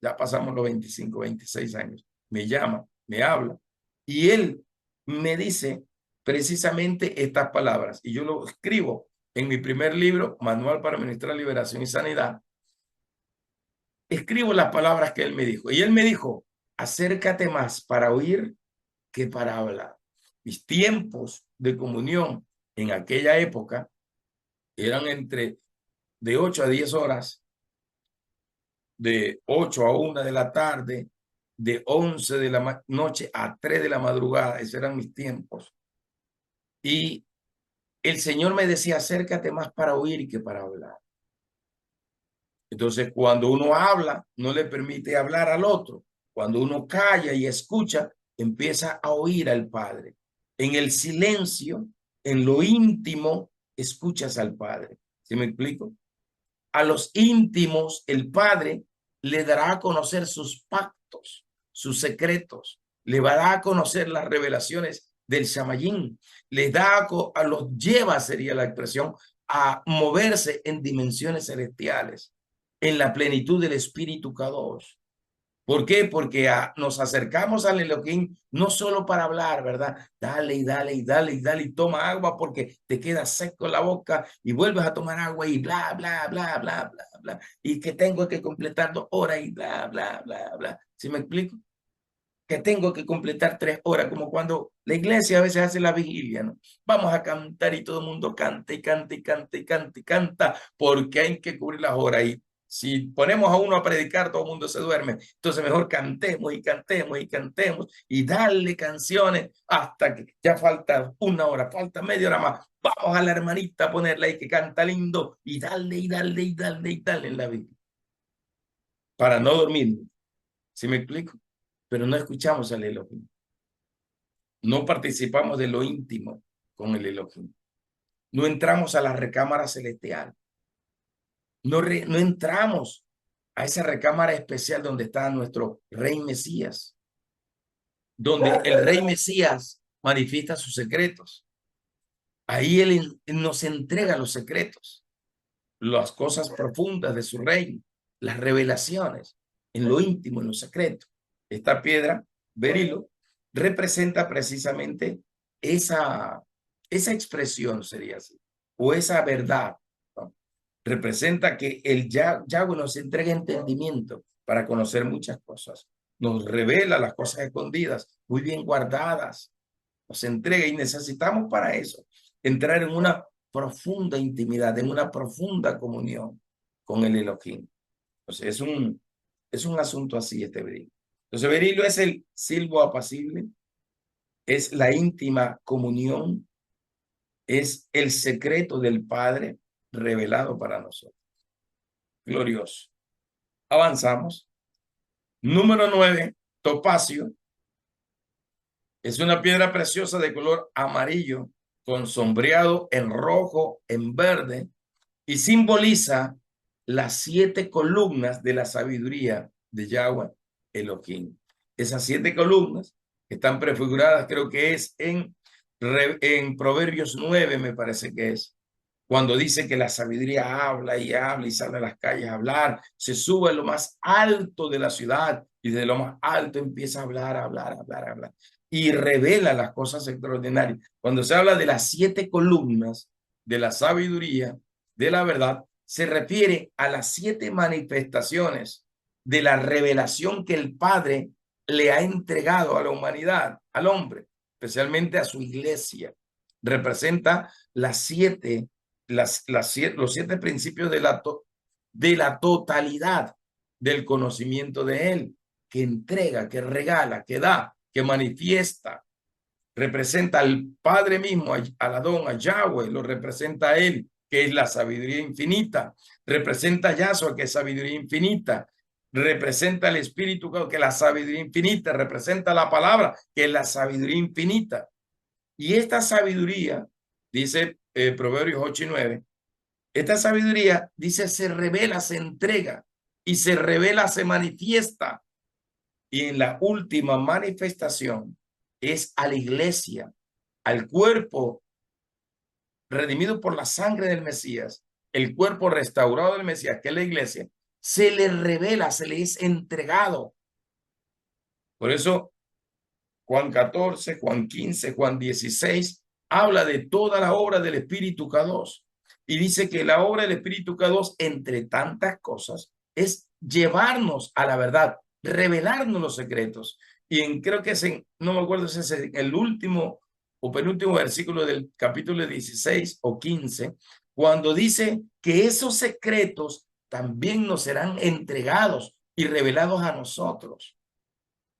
ya pasamos los 25, 26 años, me llama, me habla, y él me dice precisamente estas palabras, y yo lo escribo en mi primer libro, Manual para Ministrar Liberación y Sanidad. Escribo las palabras que él me dijo, y él me dijo, acércate más para oír que para hablar. Mis tiempos de comunión en aquella época eran entre de 8 a 10 horas, de 8 a 1 de la tarde, de 11 de la noche a 3 de la madrugada. Esos eran mis tiempos. Y el Señor me decía, acércate más para oír que para hablar. Entonces, cuando uno habla, no le permite hablar al otro. Cuando uno calla y escucha, empieza a oír al Padre. En el silencio, en lo íntimo, escuchas al Padre. ¿Sí me explico? a los íntimos, el Padre le dará a conocer sus pactos, sus secretos, le va a dar a conocer las revelaciones del Shamayín, les da a los lleva, sería la expresión, a moverse en dimensiones celestiales, en la plenitud del Espíritu Kadosh. ¿Por qué? Porque nos acercamos al Elohim no solo para hablar, ¿verdad? Dale y dale y dale y dale y toma agua porque te queda seco la boca y vuelves a tomar agua y bla, bla, bla, bla, bla, bla. Y que tengo que completar 2 horas y bla, bla, bla, bla. ¿Sí me explico? Que tengo que completar 3 horas, como cuando la iglesia a veces hace la vigilia, ¿no? Vamos a cantar y todo el mundo canta y canta y canta y canta y canta porque hay que cubrir las horas. Y si ponemos a uno a predicar, todo el mundo se duerme. Entonces mejor cantemos y cantemos y cantemos y darle canciones hasta que ya falta 1 hora, falta media hora más. Vamos a la hermanita a ponerla ahí que canta lindo y darle y darle y darle y darle en la Biblia. Para no dormir. ¿Sí me explico? Pero no escuchamos al Elohim. No participamos de lo íntimo con el Elohim. No entramos a la recámara celestial. No entramos a esa recámara especial donde está nuestro Rey Mesías, donde el Rey Mesías manifiesta sus secretos. Ahí él nos entrega los secretos, las cosas profundas de su reino, las revelaciones en lo íntimo, en lo secreto. Esta piedra, berilo, representa precisamente esa expresión, sería así, o esa verdad, ¿no? Representa que el Yahweh nos entrega entendimiento para conocer muchas cosas. Nos revela las cosas escondidas, muy bien guardadas. Nos entrega y necesitamos para eso entrar en una profunda intimidad, en una profunda comunión con el Elohim. Entonces es un asunto así este berilo. Entonces berilo es el silbo apacible, es la íntima comunión, es el secreto del Padre revelado para nosotros. Glorioso. Avanzamos. Número 9, topacio. Es una piedra preciosa de color amarillo con sombreado en rojo, en verde, y simboliza las 7 columnas de la sabiduría de Yahweh Elohim. Esas 7 columnas están prefiguradas, creo que es en Proverbios 9, me parece que es, cuando dice que la sabiduría habla y sale a las calles a hablar, se sube a lo más alto de la ciudad y de lo más alto empieza a hablar, a hablar, a hablar, a hablar y revela las cosas extraordinarias. Cuando se habla de las 7 columnas de la sabiduría, de la verdad, se refiere a las 7 manifestaciones de la revelación que el Padre le ha entregado a la humanidad, al hombre, especialmente a su iglesia. Representa los 7 principios de la totalidad del conocimiento de él, que entrega, que regala, que da, que manifiesta. Representa al Padre mismo, al Adón, a Yahweh, lo representa a él, que es la sabiduría infinita. Representa a Yahshua, que es sabiduría infinita. Representa al Espíritu, que es la sabiduría infinita. Representa la palabra, que es la sabiduría infinita. Y esta sabiduría, dice Proverbios 8 y 9, esta sabiduría, dice, se revela, se entrega, y se revela, se manifiesta. Y en la última manifestación es a la iglesia, al cuerpo redimido por la sangre del Mesías, el cuerpo restaurado del Mesías, que es la iglesia, se le revela, se le es entregado. Por eso Juan 14, Juan 15, Juan 16 habla de toda la obra del Espíritu Kadosh y dice que la obra del Espíritu Kadosh, entre tantas cosas, es llevarnos a la verdad, revelarnos los secretos. Y creo que no me acuerdo si es el último o penúltimo versículo del capítulo 16 o 15, cuando dice que esos secretos también nos serán entregados y revelados a nosotros.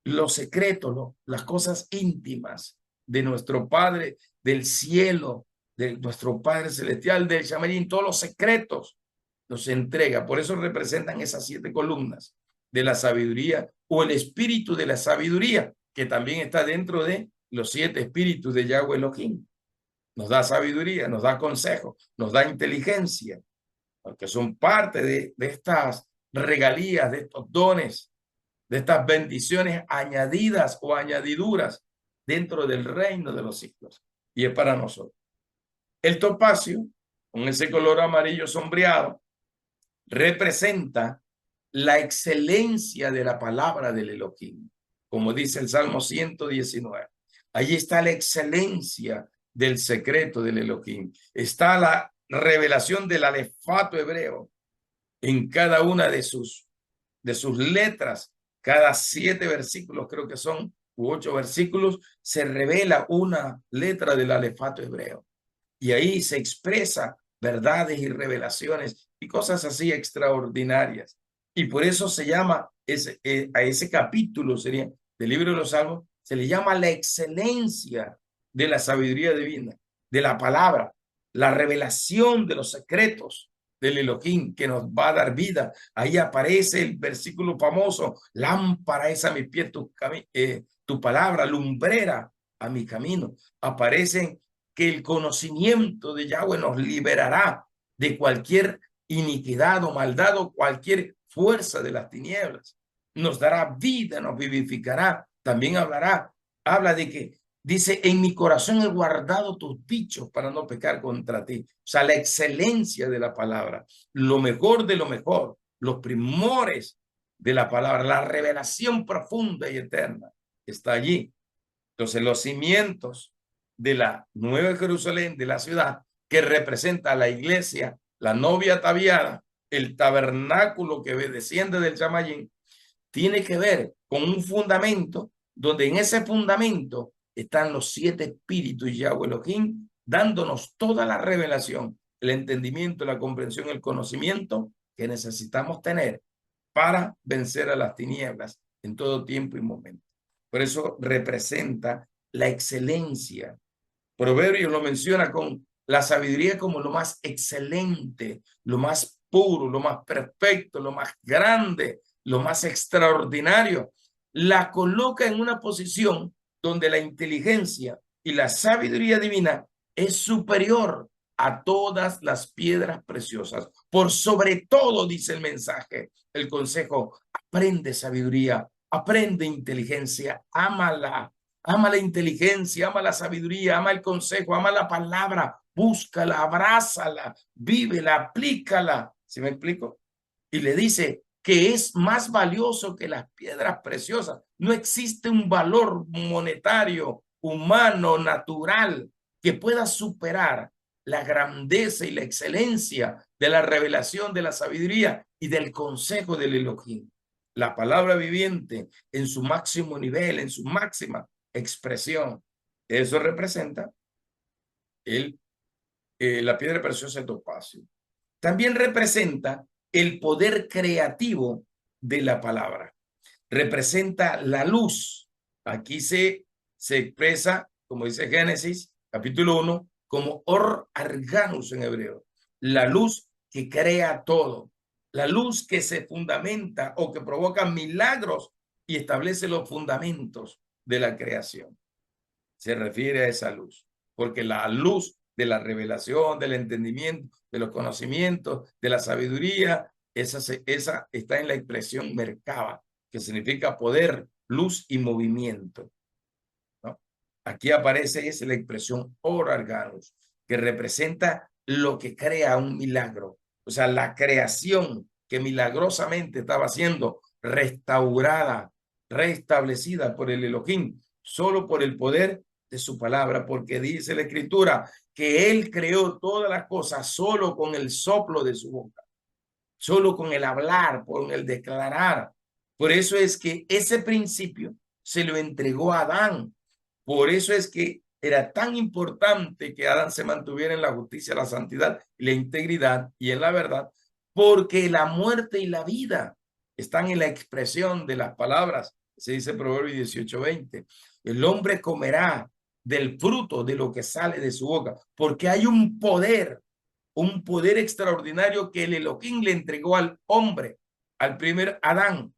Los secretos, las cosas íntimas de nuestro Padre del cielo, de nuestro Padre celestial, del Shamarín, todos los secretos los entrega. Por eso representan esas 7 columnas de la sabiduría o el espíritu de la sabiduría, que también está dentro de los 7 espíritus de Yahweh Elohim. Nos da sabiduría, nos da consejo, nos da inteligencia. que son parte de estas regalías, de estos dones, de estas bendiciones añadidas o añadiduras dentro del reino de los cielos. Y es para nosotros. El topacio, con ese color amarillo sombreado, representa la excelencia de la palabra del Elohim, como dice el Salmo 119. Allí está la excelencia del secreto del Elohim. Está la revelación del alefato hebreo en cada una de sus letras. Cada 7 versículos, creo que son, u 8 versículos, se revela una letra del alefato hebreo. Y ahí se expresa verdades y revelaciones y cosas así extraordinarias. Y por eso se llama a ese capítulo sería del libro de los Salmos, se le llama la excelencia de la sabiduría divina, de la palabra, la revelación de los secretos del Elohim que nos va a dar vida. Ahí aparece el versículo famoso: lámpara es a mi pie tu palabra, lumbrera a mi camino. Aparecen que el conocimiento de Yahweh nos liberará de cualquier iniquidad o maldad o cualquier fuerza de las tinieblas. Nos dará vida, nos vivificará. También habla de que dice: en mi corazón he guardado tus dichos para no pecar contra ti. O sea, la excelencia de la palabra, lo mejor de lo mejor, los primores de la palabra, la revelación profunda y eterna está allí. Entonces, los cimientos de la Nueva Jerusalén, de la ciudad, que representa a la iglesia, la novia ataviada, el tabernáculo que desciende del Shamayim, tiene que ver con un fundamento donde en ese fundamento están los 7 espíritus Yahweh Elohim, dándonos toda la revelación, el entendimiento, la comprensión, el conocimiento que necesitamos tener para vencer a las tinieblas en todo tiempo y momento. Por eso representa la excelencia. Proverbios lo menciona con la sabiduría como lo más excelente, lo más puro, lo más perfecto, lo más grande, lo más extraordinario. La coloca en una posición donde la inteligencia y la sabiduría divina es superior a todas las piedras preciosas. Por sobre todo, dice el mensaje, el consejo: aprende sabiduría, aprende inteligencia, ámala. Ama la inteligencia, ama la sabiduría, ama el consejo, ama la palabra, búscala, abrázala, vívela, aplícala. ¿Sí me explico? Y le dice que es más valioso que las piedras preciosas. No existe un valor monetario, humano, natural, que pueda superar la grandeza y la excelencia de la revelación de la sabiduría y del consejo del Elohim. La palabra viviente en su máximo nivel, en su máxima expresión. Eso representa la piedra preciosa de topacio. También representa el poder creativo de la palabra. Representa la luz. Aquí se expresa, como dice Génesis, capítulo 1, como Or Arganus en hebreo. La luz que crea todo. La luz que se fundamenta o que provoca milagros y establece los fundamentos de la creación. Se refiere a esa luz, porque la luz de la revelación, del entendimiento, de los conocimientos, de la sabiduría, esa está en la expresión Merkaba, que significa poder, luz y movimiento, ¿no? Aquí aparece la expresión Or Arganus, que representa lo que crea un milagro, o sea, la creación que milagrosamente estaba siendo restaurada, restablecida por el Elohim, solo por el poder de su palabra, porque dice la Escritura que él creó todas las cosas solo con el soplo de su boca, solo con el hablar, con el declarar. Por eso es que ese principio se lo entregó a Adán. Por eso es que era tan importante que Adán se mantuviera en la justicia, la santidad, la integridad y en la verdad, porque la muerte y la vida están en la expresión de las palabras. Se dice Proverbios 18:20. El hombre comerá del fruto de lo que sale de su boca, porque hay un poder extraordinario que el Elohim le entregó al hombre, al primer Adán.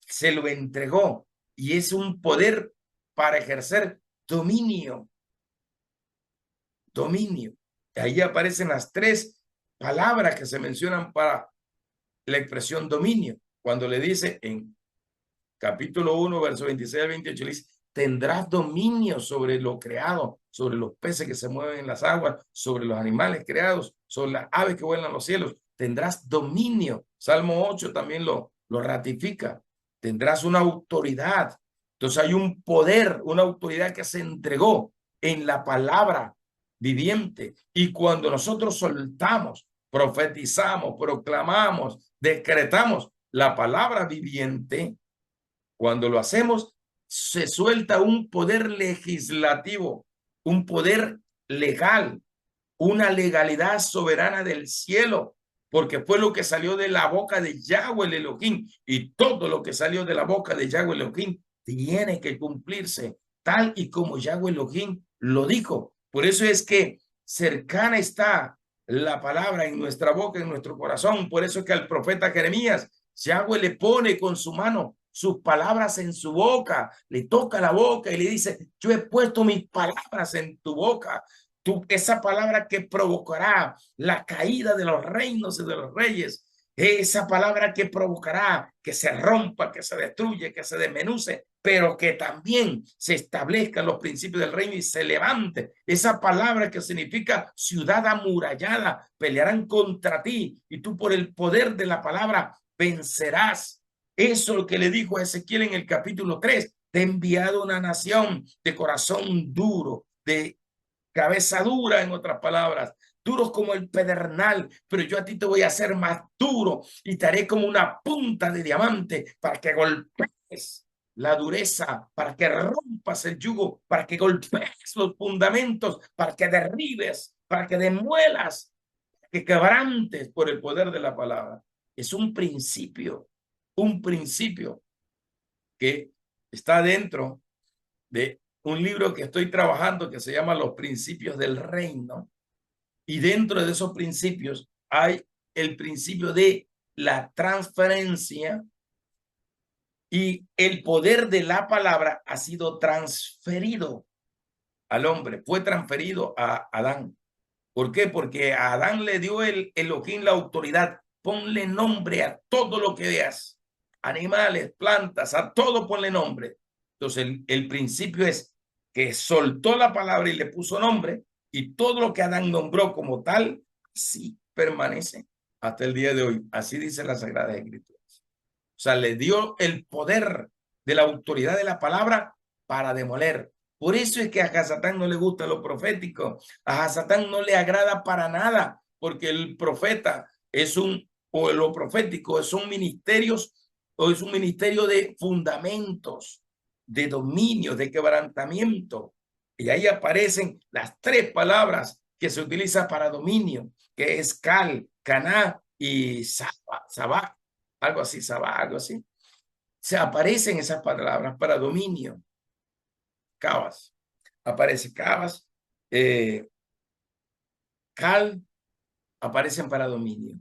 Se lo entregó y es un poder para ejercer dominio. Ahí aparecen las 3 palabras que se mencionan para la expresión dominio. Cuando le dice en capítulo 1, verso 26 al 28, le dice, tendrás dominio sobre lo creado, sobre los peces que se mueven en las aguas, sobre los animales creados, sobre las aves que vuelan en los cielos. Tendrás dominio. Salmo 8 también lo ratifica. Tendrás una autoridad. Entonces hay un poder, una autoridad que se entregó en la palabra viviente. Y cuando nosotros soltamos, profetizamos, proclamamos, decretamos la palabra viviente, cuando lo hacemos, se suelta un poder legislativo, un poder legal, una legalidad soberana del cielo, porque fue lo que salió de la boca de Yahweh el Elohim, y todo lo que salió de la boca de Yahweh el Elohim tiene que cumplirse, tal y como Yahweh Elohim lo dijo. Por eso es que cercana está la palabra en nuestra boca, en nuestro corazón. Por eso es que al profeta Jeremías, Yahweh le pone con su mano sus palabras en su boca, le toca la boca y le dice, yo he puesto mis palabras en tu boca. Esa palabra que provocará la caída de los reinos y de los reyes, esa palabra que provocará que se rompa, que se destruye, que se desmenuce, pero que también se establezcan los principios del reino y se levante. Esa palabra que significa ciudad amurallada, pelearán contra ti y tú por el poder de la palabra vencerás. Eso es lo que le dijo a Ezequiel en el capítulo 3. Te he enviado una nación de corazón duro, de cabeza dura, en otras palabras, duros como el pedernal, pero yo a ti te voy a hacer más duro y te haré como una punta de diamante para que golpees la dureza, para que rompas el yugo, para que golpees los fundamentos, para que derribes, para que demuelas, que quebrantes por el poder de la palabra. Es un principio que está dentro de un libro que estoy trabajando que se llama Los Principios del Reino. Y dentro de esos principios hay el principio de la transferencia, y el poder de la palabra ha sido transferido al hombre, fue transferido a Adán. ¿Por qué? Porque a Adán le dio el Elohim la autoridad. Ponle nombre a todo lo que veas, animales, plantas, a todo ponle nombre. Entonces el principio es que soltó la palabra y le puso nombre, y todo lo que Adán nombró como tal, sí permanece hasta el día de hoy. Así dice la Sagrada Escritura. O sea, le dio el poder de la autoridad de la palabra para demoler. Por eso es que a Hasatán no le gusta lo profético. A Hasatán no le agrada para nada, porque el profeta es o lo profético son ministerios, o es un ministerio de fundamentos, de dominio, de quebrantamiento. Y ahí aparecen las tres palabras que se utilizan para dominio, que es Cal, Caná y Sabá, algo así, Sabá, algo así. Se aparecen esas palabras para dominio. Cabas, aparece Cabas, Cal, aparecen para dominio.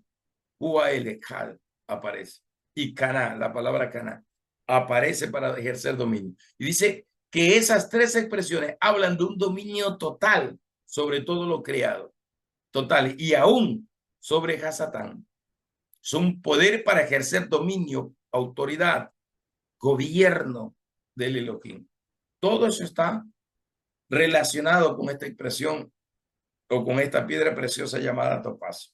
UAL, Cal, aparece. Y Caná, la palabra Caná, aparece para ejercer dominio. Y dice que esas tres expresiones hablan de un dominio total sobre todo lo creado. Total, y aún sobre Hasatán. Son poder para ejercer dominio, autoridad, gobierno del Elohim. Todo eso está relacionado con esta expresión o con esta piedra preciosa llamada topacio.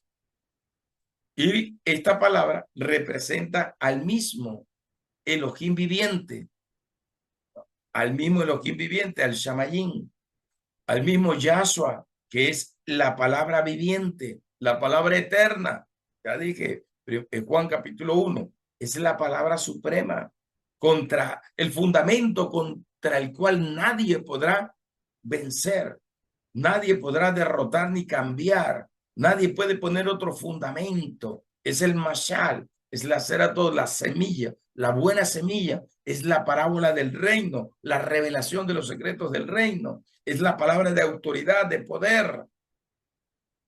Y esta palabra representa al mismo Elohim viviente, al mismo Elohim viviente, al Shamayim, al mismo Yahshua, que es la palabra viviente, la palabra eterna. Ya dije, en Juan capítulo 1, es la palabra suprema, contra el fundamento contra el cual nadie podrá vencer, nadie podrá derrotar ni cambiar, nadie puede poner otro fundamento. Es el mashal, es la cerato, la semilla, la buena semilla, es la parábola del reino, la revelación de los secretos del reino, es la palabra de autoridad, de poder.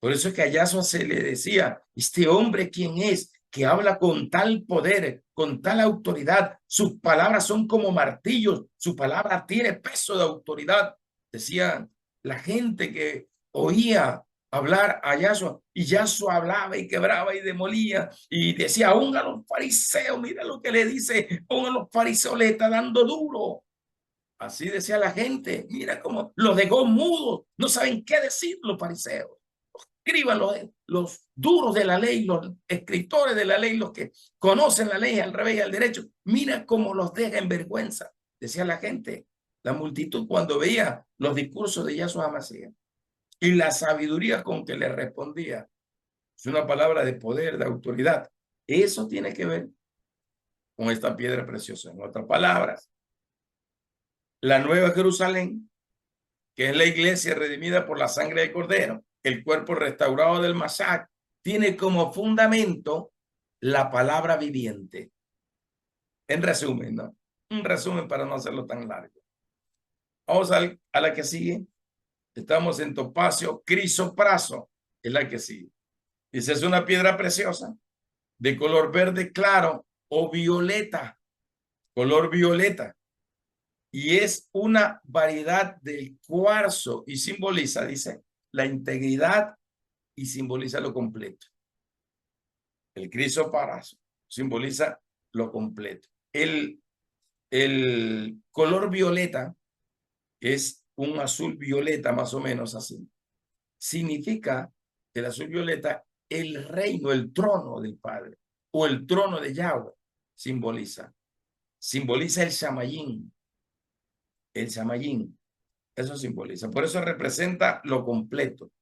Por eso es que a Yahshua se le decía, este hombre, ¿quién es? Que habla con tal poder, con tal autoridad. Sus palabras son como martillos, su palabra tiene peso de autoridad. Decía la gente que oía hablar a Yahshua, y Yahshua hablaba y quebraba y demolía y decía, aún a los fariseos, mira lo que le dice, aún a los fariseos le está dando duro. Así decía la gente, mira cómo los dejó mudos, no saben qué decir los fariseos. Escriban los duros de la ley, los escritores de la ley, los que conocen la ley al revés y al derecho, mira cómo los deja en vergüenza, decía la gente, la multitud cuando veía los discursos de Yahshua HaMashiach y la sabiduría con que le respondía. Es una palabra de poder, de autoridad. Eso tiene que ver con esta piedra preciosa. En otras palabras, la Nueva Jerusalén, que es la iglesia redimida por la sangre del Cordero, el cuerpo restaurado del Mashiach, tiene como fundamento la palabra viviente. En resumen, ¿no? Un resumen para no hacerlo tan largo. Vamos a la que sigue. Estamos en topacio crisopraso, es la que sigue. Dice, es una piedra preciosa de color verde claro o violeta, color violeta. Y es una variedad del cuarzo y simboliza, dice, la integridad y simboliza lo completo. El crisoparazo simboliza lo completo. El color violeta es un azul violeta más o menos así. Significa el azul violeta el reino, el trono del Padre o el trono de Yahweh simboliza. Simboliza el Shamayín. El Shamayín. Eso simboliza. Por eso representa lo completo.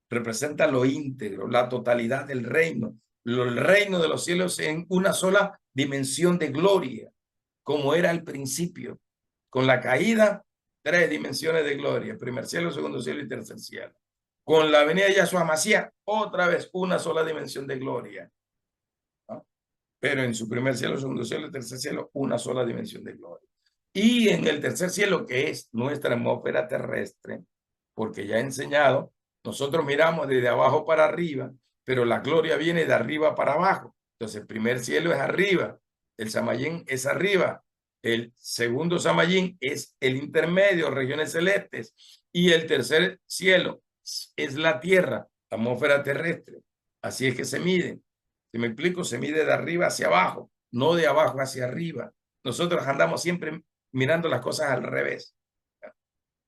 Representa lo íntegro, la totalidad del reino. El reino de los cielos en una sola dimensión de gloria, como era al principio. Con la caída, 3 dimensiones de gloria. Primer cielo, segundo cielo y tercer cielo. Con la venida de Yahshua Mashiach, otra vez una sola dimensión de gloria. ¿No? Pero en su primer cielo, segundo cielo y tercer cielo, una sola dimensión de gloria. Y en el tercer cielo, que es nuestra atmósfera terrestre, porque ya he enseñado, nosotros miramos desde abajo para arriba, pero la gloria viene de arriba para abajo. Entonces, el primer cielo es arriba, el Samayín es arriba, el segundo Samayín es el intermedio, regiones celestes, y el tercer cielo es la tierra, la atmósfera terrestre. Así es que se mide. Si me explico, se mide de arriba hacia abajo, no de abajo hacia arriba. Nosotros andamos siempre mirando las cosas al revés.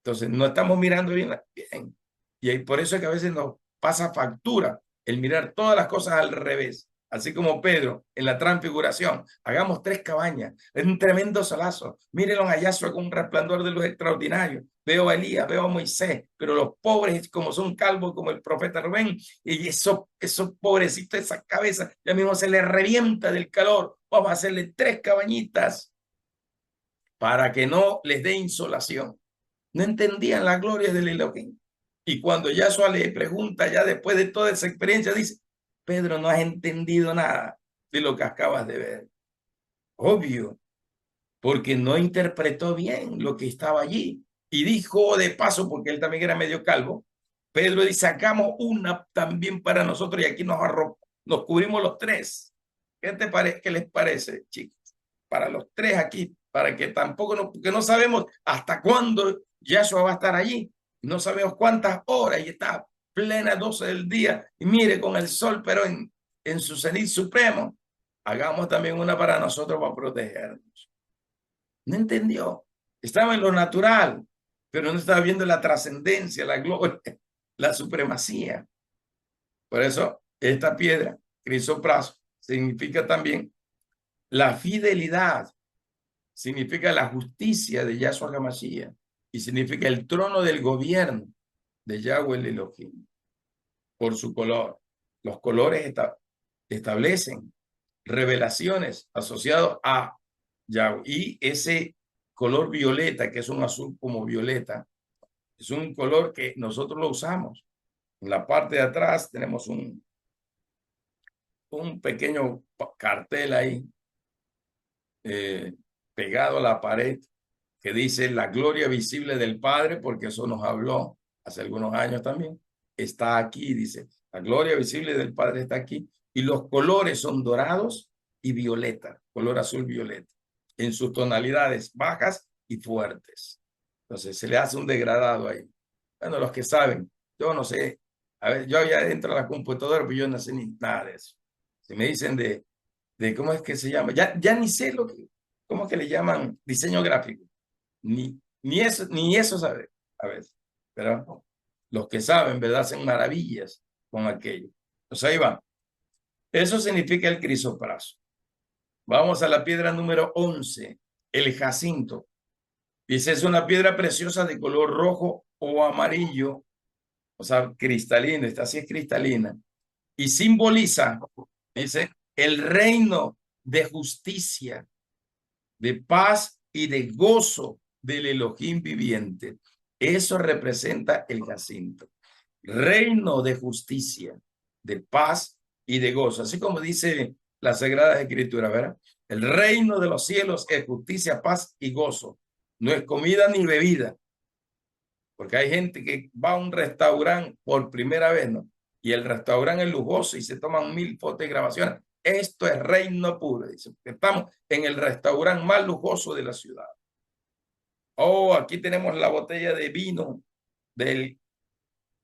Entonces, no estamos mirando bien. Y por eso es que a veces nos pasa factura el mirar todas las cosas al revés. Así como Pedro en la transfiguración. Hagamos 3 cabañas. Es un tremendo solazo. Mírenlo a Yahshua con un resplandor de luz extraordinario. Veo a Elías, veo a Moisés, pero los pobres, como son calvos, como el profeta Rubén, y esos pobrecitos, esa cabeza, ya mismo se les revienta del calor. Vamos a hacerle 3 cabañitas para que no les dé insolación. No entendían la gloria del Elohim. Y cuando Yahshua le pregunta, ya después de toda esa experiencia, dice, Pedro, no has entendido nada de lo que acabas de ver. Obvio, porque no interpretó bien lo que estaba allí. Y dijo de paso, porque él también era medio calvo, Pedro dice, sacamos una también para nosotros y aquí nos cubrimos los 3. ¿Qué les parece, chicos? Para los 3 aquí, para que tampoco, porque no sabemos hasta cuándo Yahshua va a estar allí. No sabemos cuántas horas y está plena 12 del día. Y mire, con el sol, pero en su cenit supremo, hagamos también una para nosotros para protegernos. No entendió. Estaba en lo natural, pero no estaba viendo la trascendencia, la gloria, la supremacía. Por eso, esta piedra, crisopraso, significa también la fidelidad, significa la justicia de Yahshua HaMashiach y significa el trono del gobierno de Yahweh el Elohim por su color. Los colores establecen revelaciones asociadas a Yahweh y ese color violeta, que es un azul como violeta, es un color que nosotros lo usamos. En la parte de atrás tenemos un pequeño cartel ahí pegado a la pared que dice la gloria visible del Padre, porque eso nos habló hace algunos años también, está aquí, dice, la gloria visible del Padre está aquí, y los colores son dorados y violeta, color azul violeta, en sus tonalidades bajas y fuertes. Entonces se le hace un degradado ahí. Bueno, los que saben, yo no sé A ver, yo había dentro de la computadora, pero yo no sé ni nada de eso. Si me dicen de cómo es que se llama, ya ni sé cómo es que le llaman diseño gráfico. Ni eso sabe a veces. Pero los que saben, ¿verdad? Hacen maravillas con aquello. Pues ahí va. Eso significa el crisopraso. Vamos a la piedra número 11, el jacinto. Dice, es una piedra preciosa de color rojo o amarillo, o sea, cristalina, esta sí es cristalina, y simboliza, dice, el reino de justicia, de paz y de gozo del Elohim viviente. Eso representa el jacinto. Reino de justicia, de paz y de gozo. Así como dice la Sagrada Escritura, ¿verdad? El reino de los cielos es justicia, paz y gozo. No es comida ni bebida. Porque hay gente que va a un restaurante por primera vez, ¿no? Y el restaurante es lujoso y se toman 1000 fotos y grabaciones. Esto es reino puro. Dice, estamos en el restaurante más lujoso de la ciudad. Oh, aquí tenemos la botella de vino del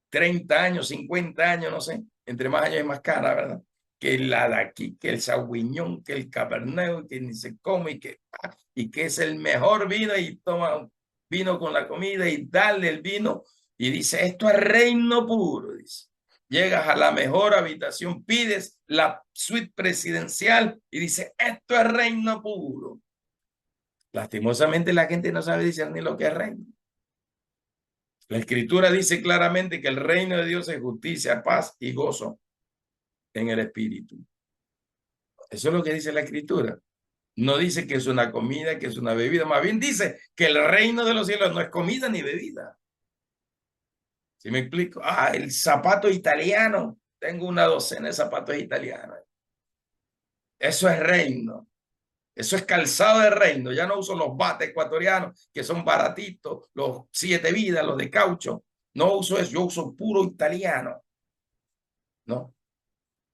30 años, 50 años, no sé. Entre más años es más cara, ¿verdad? Que la de aquí, que el Sauvignon, que el Cabernet, que ni se come y que es el mejor vino y toma vino con la comida y dale el vino y dice, esto es reino puro, dice. Llegas a la mejor habitación, pides la suite presidencial y dice, esto es reino puro. Lastimosamente la gente no sabe discernir lo que es reino. La Escritura dice claramente que el reino de Dios es justicia, paz y gozo en el Espíritu. Eso es lo que dice la Escritura. No dice que es una comida, que es una bebida. Más bien dice que el reino de los cielos no es comida ni bebida. ¿Sí me explico? Ah, el zapato italiano. Tengo una docena de zapatos italianos. Eso es reino. Eso es calzado de reino. Ya no uso los bates ecuatorianos, que son baratitos, los 7 vidas, los de caucho. No uso eso. Yo uso puro italiano. ¿No?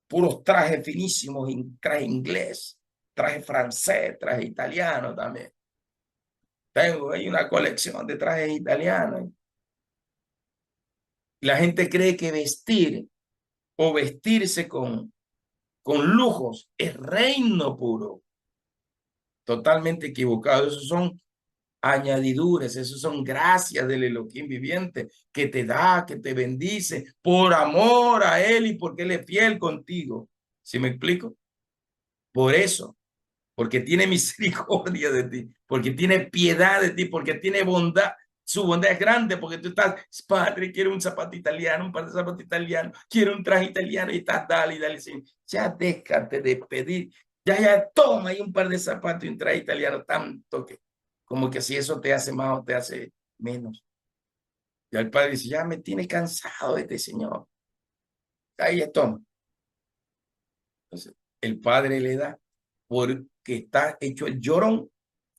Puros trajes finísimos, traje inglés, traje francés, traje italiano también. Tengo ahí una colección de trajes italianos. La gente cree que vestir o vestirse con lujos es reino puro. Totalmente equivocado. Esos son añadiduras, esos son gracias del Elohim viviente que te da, que te bendice por amor a Él y porque Él es fiel contigo. ¿Sí me explico? Por eso. Porque tiene misericordia de ti, porque tiene piedad de ti, porque tiene bondad. Su bondad es grande porque tú estás, padre, quiero un zapato italiano, un par de zapatos italianos, quiero un traje italiano y estás, dale, dale, sí. Ya déjate de pedir, ya, toma ahí un par de zapatos y un traje italiano, tanto que, como que si eso te hace más o te hace menos. Y el padre dice, ya me tiene cansado este señor. Ahí toma. Entonces, el padre le da porque está hecho el llorón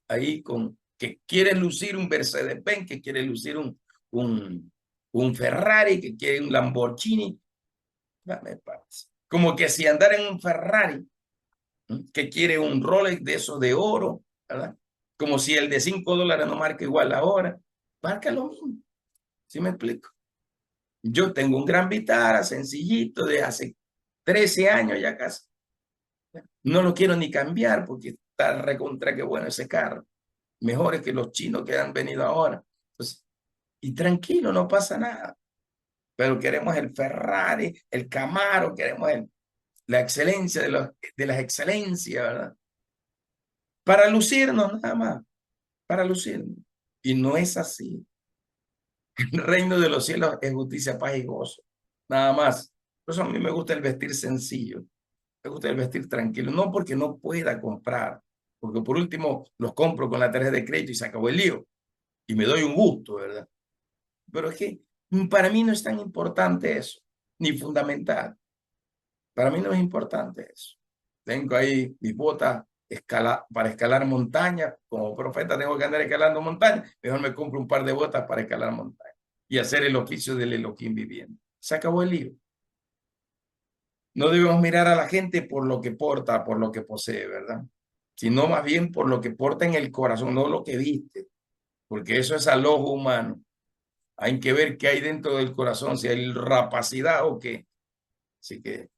ahí con que quiere lucir un Mercedes-Benz, que quiere lucir un Ferrari, que quiere un Lamborghini. No me parece. Como que si andar en un Ferrari, que quiere un Rolex de esos de oro, ¿verdad? Como si el de $5 no marca igual ahora. Marca lo mismo. ¿Sí me explico? Yo tengo un Gran Vitara sencillito de hace 13 años ya casi. No lo quiero ni cambiar porque está recontra que bueno ese carro. Mejores que los chinos que han venido ahora. Entonces, y tranquilo, no pasa nada. Pero queremos el Ferrari, el Camaro, queremos la excelencia de las excelencias, ¿verdad? Para lucirnos nada más, para lucirnos. Y no es así. El reino de los cielos es justicia, paz y gozo. Nada más. Por eso a mí me gusta el vestir sencillo. Me gusta el vestir tranquilo. No porque no pueda comprar. Porque por último los compro con la tarjeta de crédito y se acabó el lío. Y me doy un gusto, ¿verdad? Pero es que para mí no es tan importante eso, ni fundamental. Para mí no es importante eso. Tengo ahí mis botas para escalar montaña. Como profeta tengo que andar escalando montaña. Mejor me compro un par de botas para escalar montaña y hacer el oficio del Elohim viviendo. Se acabó el lío. No debemos mirar a la gente por lo que porta, por lo que posee, ¿verdad? Sino más bien por lo que porta en el corazón, no lo que viste, porque eso es al ojo humano. Hay que ver qué hay dentro del corazón, si hay rapacidad o qué. Así que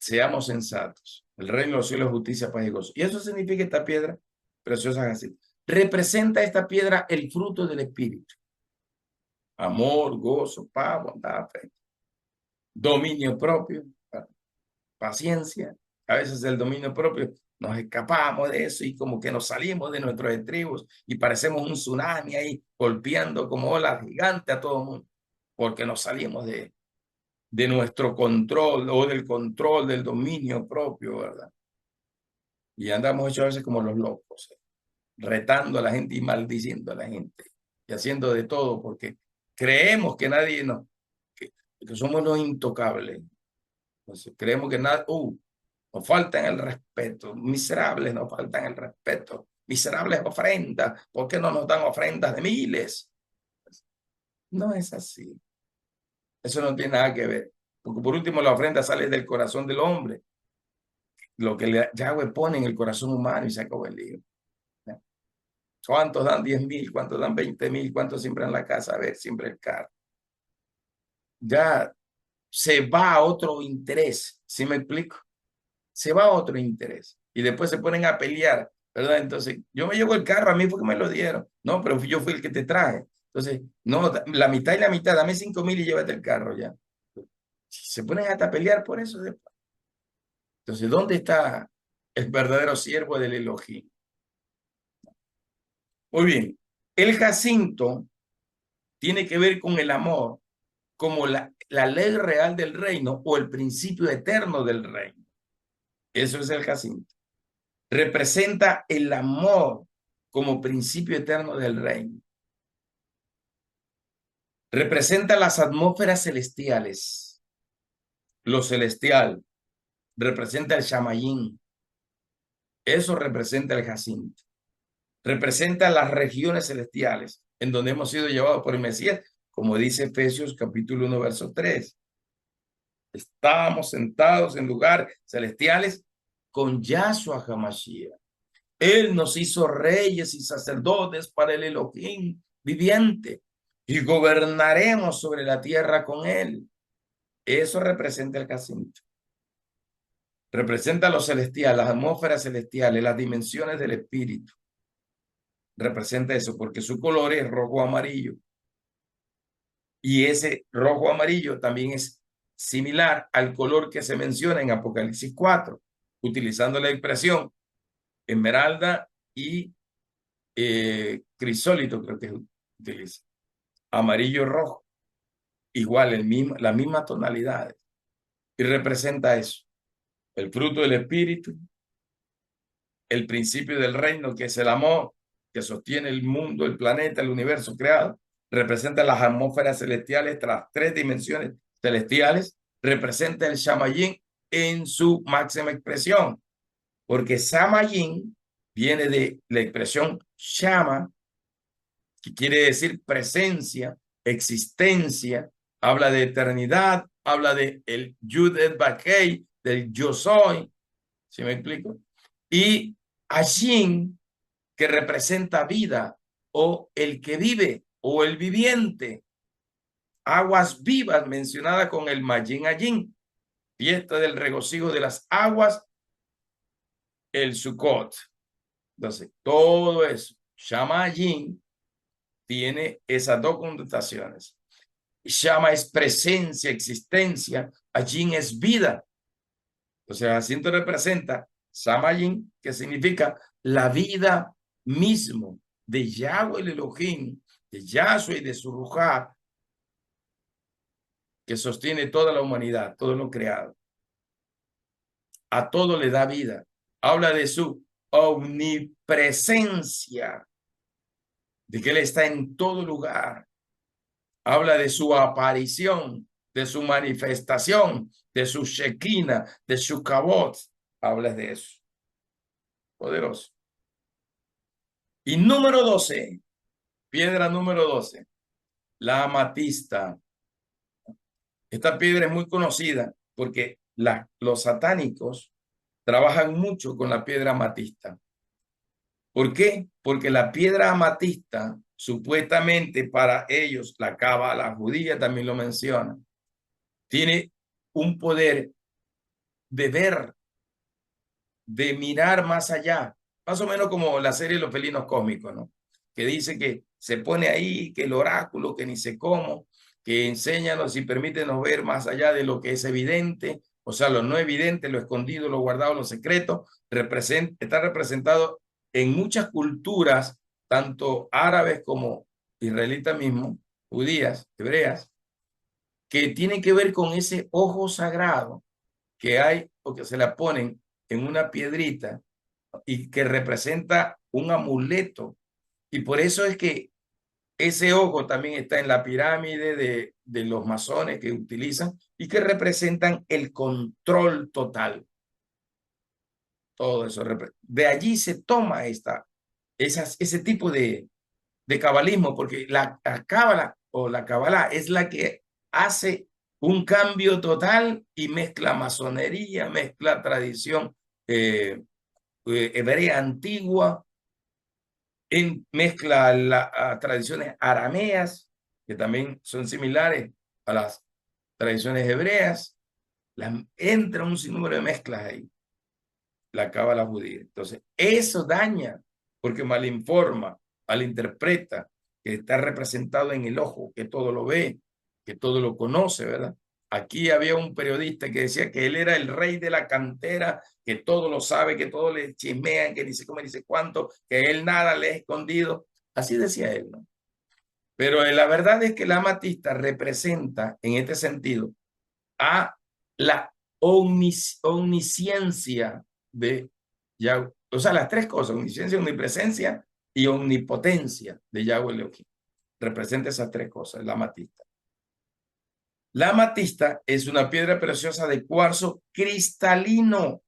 seamos sensatos. El reino de los cielos es justicia, paz y gozo. Y eso significa esta piedra preciosa así. Representa esta piedra el fruto del Espíritu. Amor, gozo, paz, bondad, fe, dominio propio, paciencia. A veces el dominio propio nos escapamos de eso y como que nos salimos de nuestros estribos y parecemos un tsunami ahí golpeando como olas gigantes a todo el mundo, porque nos salimos de nuestro control o del control del dominio propio, ¿verdad? Y andamos hechos a veces como los locos, retando a la gente y maldiciendo a la gente y haciendo de todo porque creemos que nadie nos, que somos los intocables. Entonces, creemos que nada, nos faltan el respeto, miserables nos faltan el respeto, miserables ofrendas, ¿por qué no nos dan ofrendas de miles? No es así, eso no tiene nada que ver, porque por último la ofrenda sale del corazón del hombre, lo que Yahweh pone en el corazón humano y se acabó el lío. ¿Cuántos dan 10,000? ¿Cuántos dan 20,000? ¿Cuántos siembran la casa? A ver, siempre el carro. Ya se va a otro interés, ¿sí me explico? Se va a otro interés y después se ponen a pelear, ¿verdad? Entonces, yo me llevo el carro, a mí porque me lo dieron. No, pero yo fui el que te traje. Entonces, no, la mitad y la mitad, dame 5,000 y llévate el carro ya. Se ponen hasta a pelear por eso después. Entonces, ¿dónde está el verdadero siervo del Elohim? Muy bien, el jacinto tiene que ver con el amor como la ley real del reino o el principio eterno del reino. Eso es el jacinto. Representa el amor como principio eterno del reino. Representa las atmósferas celestiales. Lo celestial representa el Shamayín. Eso representa el jacinto. Representa las regiones celestiales en donde hemos sido llevados por el Mesías, como dice Efesios capítulo 1, verso 3. Estábamos sentados en lugares celestiales con Yahshua HaMashiach. Él nos hizo reyes y sacerdotes para el Elohim viviente y gobernaremos sobre la tierra con él. Eso representa el jacinto. Representa lo celestial, las atmósferas celestiales, las dimensiones del espíritu. Representa eso porque su color es rojo amarillo. Y ese rojo amarillo también es similar al color que se menciona en Apocalipsis 4, utilizando la expresión esmeralda y crisólito, creo que utiliza. Amarillo rojo, igual, las mismas tonalidades. Y representa eso, el fruto del espíritu, el principio del reino, que es el amor, que sostiene el mundo, el planeta, el universo creado. Representa las atmósferas celestiales, las tres dimensiones celestiales. Representa el Shamayín en su máxima expresión, porque Shamayín viene de la expresión Shama, que quiere decir presencia, existencia, habla de eternidad, habla de el Yud et Bakei, del yo soy, ¿sí me explico? Y Ashin, que representa vida, o el que vive, o el viviente, aguas vivas, mencionada con el Mayin Ayin, fiesta del regocijo de las aguas, el Sukkot. Entonces, todo eso, Shama Ayin, tiene esas dos connotaciones. Shama es presencia, existencia, Ayin es vida. O sea, Jacinto representa Samayin, que significa la vida mismo de Yahweh el Elohim, de Yahshua y de su Ruja, que sostiene toda la humanidad, todo lo creado. A todo le da vida. Habla de su omnipresencia, de que Él está en todo lugar. Habla de su aparición, de su manifestación, de su Shekinah, de su Kabot. Habla de eso. Poderoso. Y número 12, piedra número 12, la amatista. Esta piedra es muy conocida porque los satánicos trabajan mucho con la piedra amatista, ¿Por qué? Porque la piedra amatista, supuestamente para ellos, la cábala judía también lo menciona, tiene un poder de ver, de mirar más allá, más o menos como la serie Los Felinos Cósmicos, ¿no? Que dice que se pone ahí, que el oráculo, que ni sé cómo, que enséñanos y permítenos ver más allá de lo que es evidente, o sea, lo no evidente, lo escondido, lo guardado, lo secreto, está representado en muchas culturas, tanto árabes como israelitas mismo, judías, hebreas, que tienen que ver con ese ojo sagrado que hay o que se la ponen en una piedrita y que representa un amuleto. Y por eso es que ese ojo también está en la pirámide de los masones que utilizan y que representan el control total. Todo eso. De allí se toma ese tipo de cabalismo, porque la cábala o la cabalá es la que hace un cambio total y mezcla masonería, mezcla tradición hebrea antigua, mezcla las tradiciones arameas, que también son similares a las tradiciones hebreas, entra un sinnúmero de mezclas ahí, la cábala judía. Entonces, eso daña, porque malinforma, malinterpreta, que está representado en el ojo, que todo lo ve, que todo lo conoce, ¿verdad? Aquí había un periodista que decía que él era el rey de la cantera, que todo lo sabe, que todo le chismean, que ni sé cómo, ni sé cuánto, que él nada le ha escondido. Así decía él, ¿no? Pero la verdad es que la amatista representa, en este sentido, a la omnisciencia de Yahweh. O sea, las tres cosas, omnisciencia, omnipresencia y omnipotencia de Yahweh Elohim. Representa esas tres cosas, la amatista. La amatista es una piedra preciosa de cuarzo cristalino,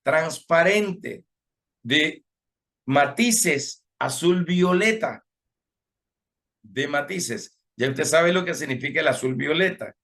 transparente, de matices azul violeta, de matices. Ya usted sabe lo que significa el azul violeta.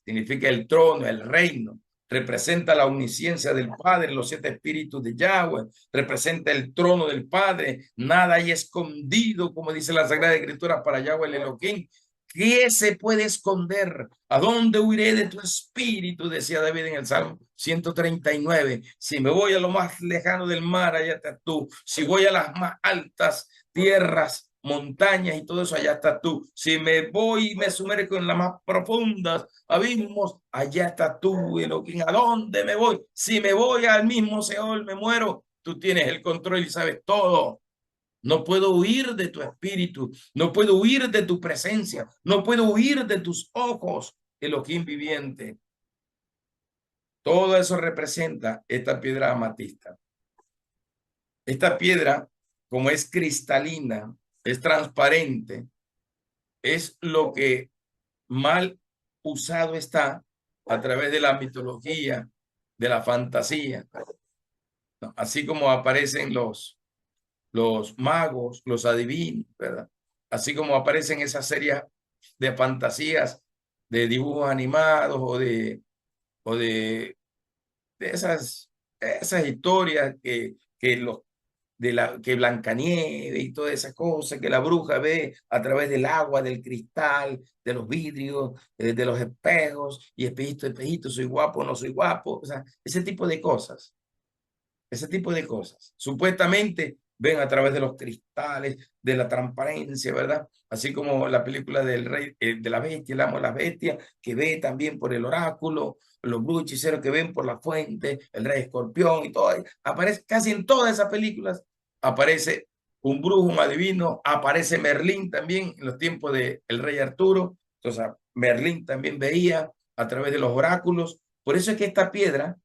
Significa el trono, el reino. Representa la omnisciencia del Padre, los 7 espíritus de Yahweh. Representa el trono del Padre. Nada hay escondido, como dice la Sagrada Escritura, para Yahweh el Elohim. ¿Qué se puede esconder? ¿A dónde huiré de tu espíritu? Decía David en el Salmo 139. Si me voy a lo más lejano del mar, allá estás tú. Si voy a las más altas tierras, montañas y todo eso, allá estás tú. Si me voy y me sumerjo en las más profundas abismos, allá estás tú, Elohim. ¿A dónde me voy? Si me voy al mismo Seol, me muero. Tú tienes el control y sabes todo. No puedo huir de tu espíritu, no puedo huir de tu presencia, no puedo huir de tus ojos, Elohim viviente. Todo eso representa esta piedra amatista. Esta piedra, como es cristalina, es transparente, es lo que mal usado está a través de la mitología, de la fantasía, ¿no? Así como aparecen los magos, los adivinos, ¿verdad? Así como aparecen esas series de fantasías, de dibujos animados o de esas historias que Blancanieves y todas esas cosas que la bruja ve a través del agua, del cristal, de los vidrios, de los espejos, y espejito, espejito, soy guapo, no soy guapo, o sea, ese tipo de cosas. Ese tipo de cosas. Supuestamente ven a través de los cristales, de la transparencia, ¿verdad? Así como la película del rey, de la bestia, el amo de las bestias, que ve también por el oráculo, los brujos hechiceros que ven por la fuente, el rey escorpión y todo. Aparece casi en todas esas películas. Aparece un brujo, un adivino, aparece Merlín también en los tiempos del rey Arturo. Entonces, Merlín también veía a través de los oráculos. Por eso es que esta piedra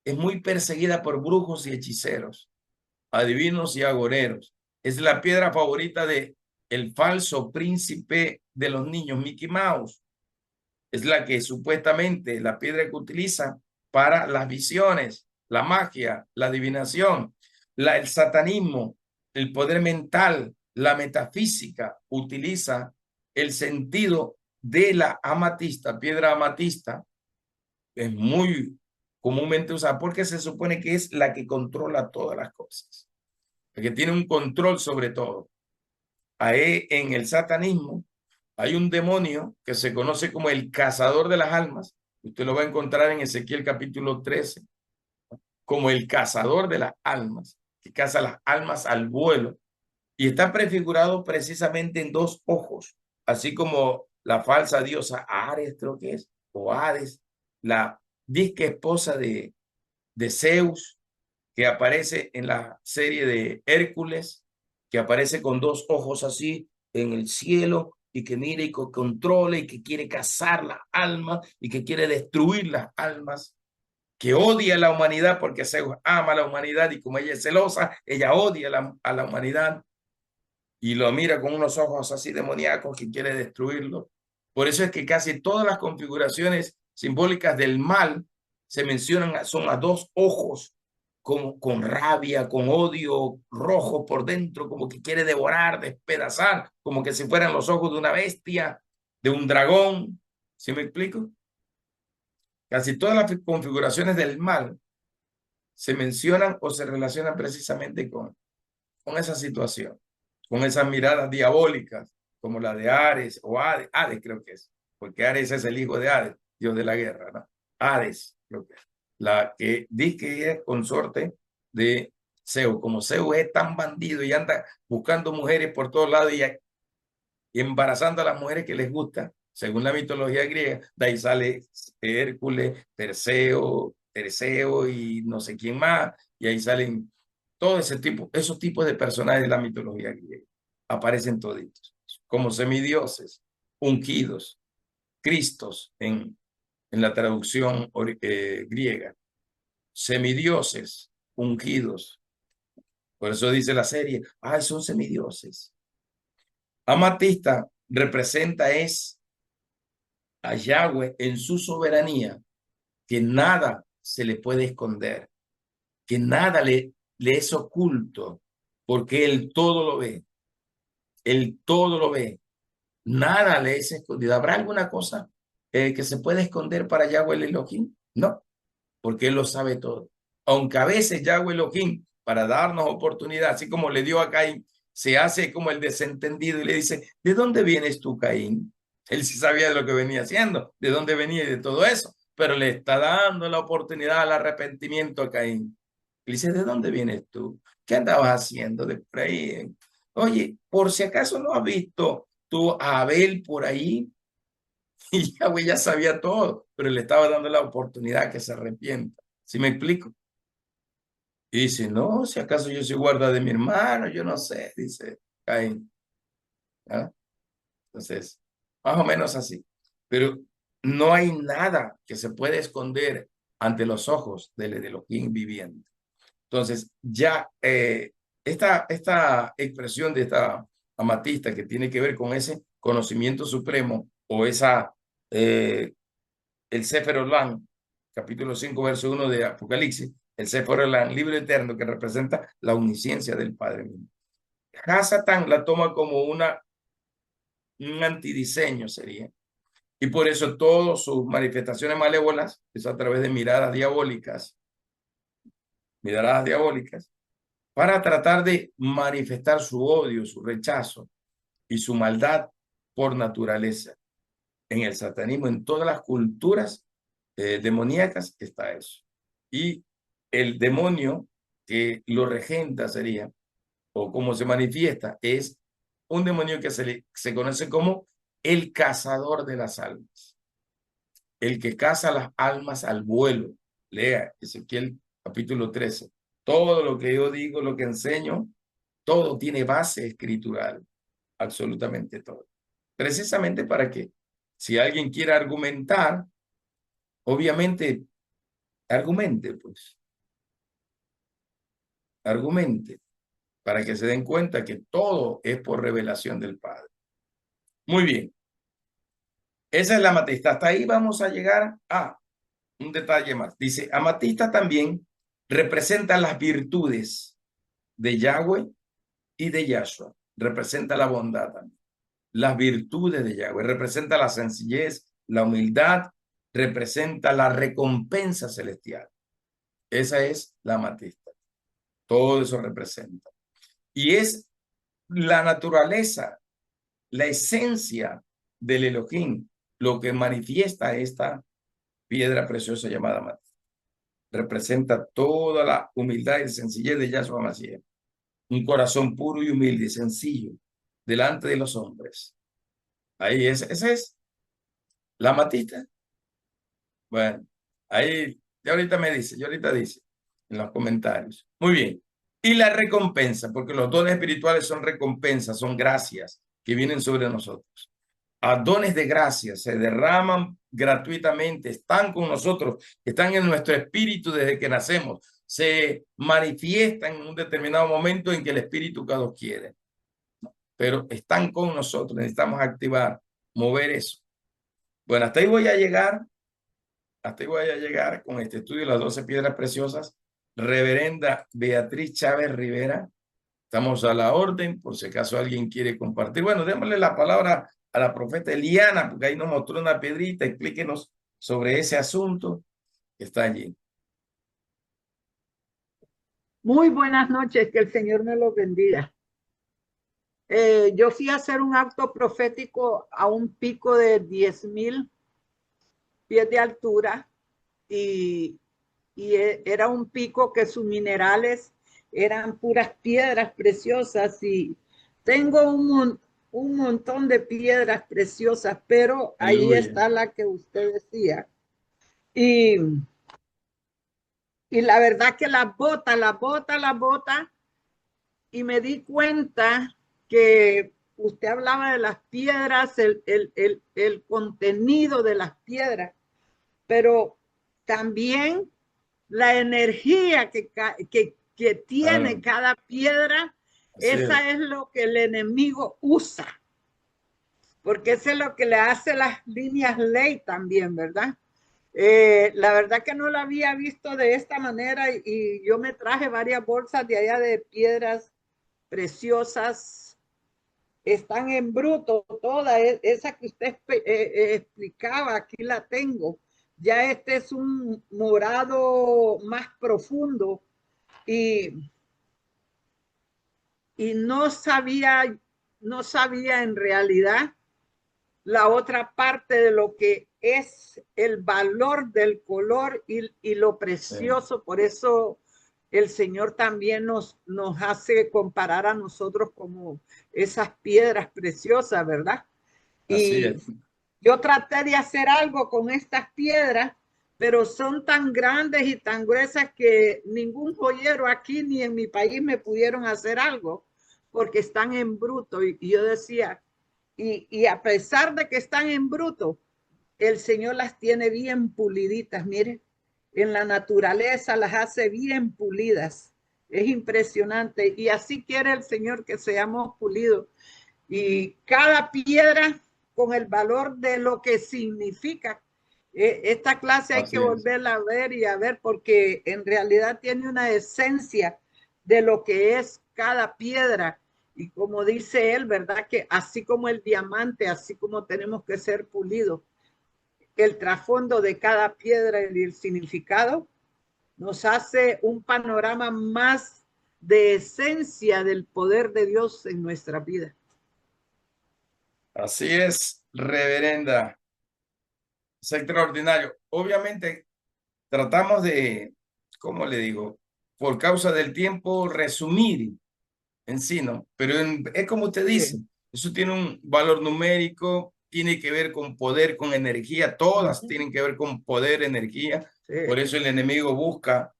es muy perseguida por brujos y hechiceros, adivinos y agoreros. Es la piedra favorita de el falso príncipe de los niños, Mickey Mouse. Es la que supuestamente, la piedra que utiliza para las visiones, la magia, la adivinación, el satanismo, el poder mental, la metafísica, utiliza el sentido de la amatista, piedra amatista, es muy comúnmente usada porque se supone que es la que controla todas las cosas. el que tiene un control sobre todo. Ahí en el satanismo hay un demonio que se conoce como el cazador de las almas. Usted lo va a encontrar en Ezequiel capítulo 13, como el cazador de las almas, que caza las almas al vuelo. Y está prefigurado precisamente en dos ojos, así como la falsa diosa Ares, creo que es, o Hades, la disque esposa de Zeus, que aparece en la serie de Hércules, que aparece con dos ojos así en el cielo y que mira y que controla y que quiere cazar las almas y que quiere destruir las almas, que odia a la humanidad porque Zeus ama a la humanidad y como ella es celosa, ella odia a la humanidad y lo mira con unos ojos así demoníacos que quiere destruirlo. Por eso es que casi todas las configuraciones simbólicas del mal se mencionan, son a dos ojos, como con rabia, con odio rojo por dentro, como que quiere devorar, despedazar, como que si fueran los ojos de una bestia, de un dragón. ¿Sí me explico? Casi todas las configuraciones del mal se mencionan o se relacionan precisamente con esa situación, con esas miradas diabólicas, como la de Ares o Hades, Hades creo que es, porque Ares es el hijo de Hades, dios de la guerra, ¿no? Hades, creo que es, la que dice que es consorte de Zeus. Como Zeus es tan bandido y anda buscando mujeres por todos lados y embarazando a las mujeres que les gusta, según la mitología griega, de ahí sale Hércules, Perseo y no sé quién más, y ahí salen todo ese tipo, esos tipos de personajes de la mitología griega. Aparecen toditos, como semidioses, ungidos, Cristos en la traducción griega, semidioses, ungidos. Por eso dice la serie, son semidioses. Amatista representa es a Yahweh en su soberanía, que nada se le puede esconder, que nada le es oculto, porque él todo lo ve, él todo lo ve, nada le es escondido. ¿Habrá alguna cosa que se pueda esconder para Yahweh el Elohim? No, porque él lo sabe todo. Aunque a veces Yahweh Elohim, para darnos oportunidad, así como le dio a Caín, se hace como el desentendido y le dice, ¿de dónde vienes tú, Caín? Él sí sabía de lo que venía haciendo, de dónde venía y de todo eso, pero le está dando la oportunidad al arrepentimiento a Caín. Le dice, ¿de dónde vienes tú? ¿Qué andabas haciendo de por ahí? Oye, por si acaso no has visto tú a Abel por ahí. Y Yahweh ya sabía todo, pero le estaba dando la oportunidad que se arrepienta. ¿Sí me explico? Y dice, no, si acaso yo soy guarda de mi hermano, yo no sé, dice Caín. ¿Ah? Entonces, más o menos así. Pero no hay nada que se pueda esconder ante los ojos del Elohim viviente. Entonces, ya esta expresión de esta amatista que tiene que ver con ese conocimiento supremo o esa eh, el Sefer Olam, capítulo 5, verso 1 de Apocalipsis, el Sefer Olam, libro eterno que representa la omnisciencia del Padre mismo. Hasatán la toma como un antidiseño sería. Y por eso todas sus manifestaciones malévolas es a través de miradas diabólicas, para tratar de manifestar su odio, su rechazo y su maldad por naturaleza. En el satanismo, en todas las culturas demoníacas está eso. Y el demonio que lo regenta sería, o como se manifiesta, es un demonio que se conoce como el cazador de las almas, el que caza las almas al vuelo. Lea Ezequiel capítulo 13. Todo lo que yo digo, lo que enseño, todo tiene base escritural, absolutamente todo. Precisamente para que si alguien quiere argumentar, obviamente argumente, pues, argumente, para que se den cuenta que todo es por revelación del Padre. Muy bien, esa es la amatista. Hasta ahí vamos a llegar a un detalle más. Dice, amatista también representa las virtudes de Yahweh y de Yahshua. Representa la bondad también. Las virtudes de Yahweh. Representa la sencillez, la humildad. Representa la recompensa celestial. Esa es la amatista. Todo eso representa. Y es la naturaleza, la esencia del Elohim, lo que manifiesta esta piedra preciosa llamada amatista. Representa toda la humildad y sencillez de Yahshua Mashiach. Un corazón puro y humilde, sencillo, delante de los hombres. Ahí ese es la amatista. Bueno, ahí, ya ahorita me dice, ya ahorita dice en los comentarios. Muy bien. Y la recompensa, porque los dones espirituales son recompensas, son gracias que vienen sobre nosotros. A dones de gracia se derraman gratuitamente, están con nosotros, están en nuestro espíritu desde que nacemos, se manifiestan en un determinado momento en que el espíritu cada uno quiere, pero están con nosotros, necesitamos activar, mover eso. Bueno, hasta ahí voy a llegar. Hasta ahí voy a llegar con este estudio de las 12 piedras preciosas. Reverenda Beatriz Chávez Rivera, estamos a la orden, por si acaso alguien quiere compartir. Bueno, démosle la palabra a la profeta Eliana, porque ahí nos mostró una piedrita. Explíquenos sobre ese asunto que está allí. Muy buenas noches, que el Señor me los bendiga. Yo fui a hacer un acto profético a un pico de 10,000 pies de altura y, era un pico que sus minerales eran puras piedras preciosas y tengo un montón de piedras preciosas, pero ahí Aleluya. está la que usted decía. Y, y la verdad que la bota y me di cuenta que usted hablaba de las piedras, el contenido de las piedras, pero también la energía que tiene Claro, cada piedra, así es. esa es lo que el enemigo usa, porque eso es lo que le hace las líneas ley también, ¿verdad? La verdad que no la había visto de esta manera y yo me traje varias bolsas de allá de piedras preciosas, están en bruto, toda esa que usted explicaba, aquí la tengo. Ya este es un morado más profundo y, y no sabía en realidad la otra parte de lo que es el valor del color y lo Sí, precioso. Por eso el Señor también nos hace comparar a nosotros como esas piedras preciosas, ¿verdad? así Y es. yo traté de hacer algo con estas piedras, pero son tan grandes y tan gruesas que ningún joyero aquí ni en mi país me pudieron hacer algo porque están en bruto. Y yo decía, y a pesar de que están en bruto, el Señor las tiene bien puliditas, mire, en la naturaleza las hace bien pulidas. Es impresionante. Y así quiere el Señor que seamos pulidos. Y cada piedra con el valor de lo que significa. Esta clase hay que Así es. volverla a ver y a ver porque en realidad tiene una esencia de lo que es cada piedra. Y como dice él, ¿verdad? Que así como el diamante, así como tenemos que ser pulidos, el trasfondo de cada piedra y el significado nos hace un panorama más de esencia del poder de Dios en nuestra vida. Así es, reverenda. Es extraordinario. Obviamente, tratamos de, ¿cómo le digo? Por causa del tiempo, resumir en sí, ¿no? Pero es como usted dice, Sí. eso tiene un valor numérico, tiene que ver con poder, con energía, todas Ujú. tienen que ver con poder, energía. Por Sí, eso el enemigo busca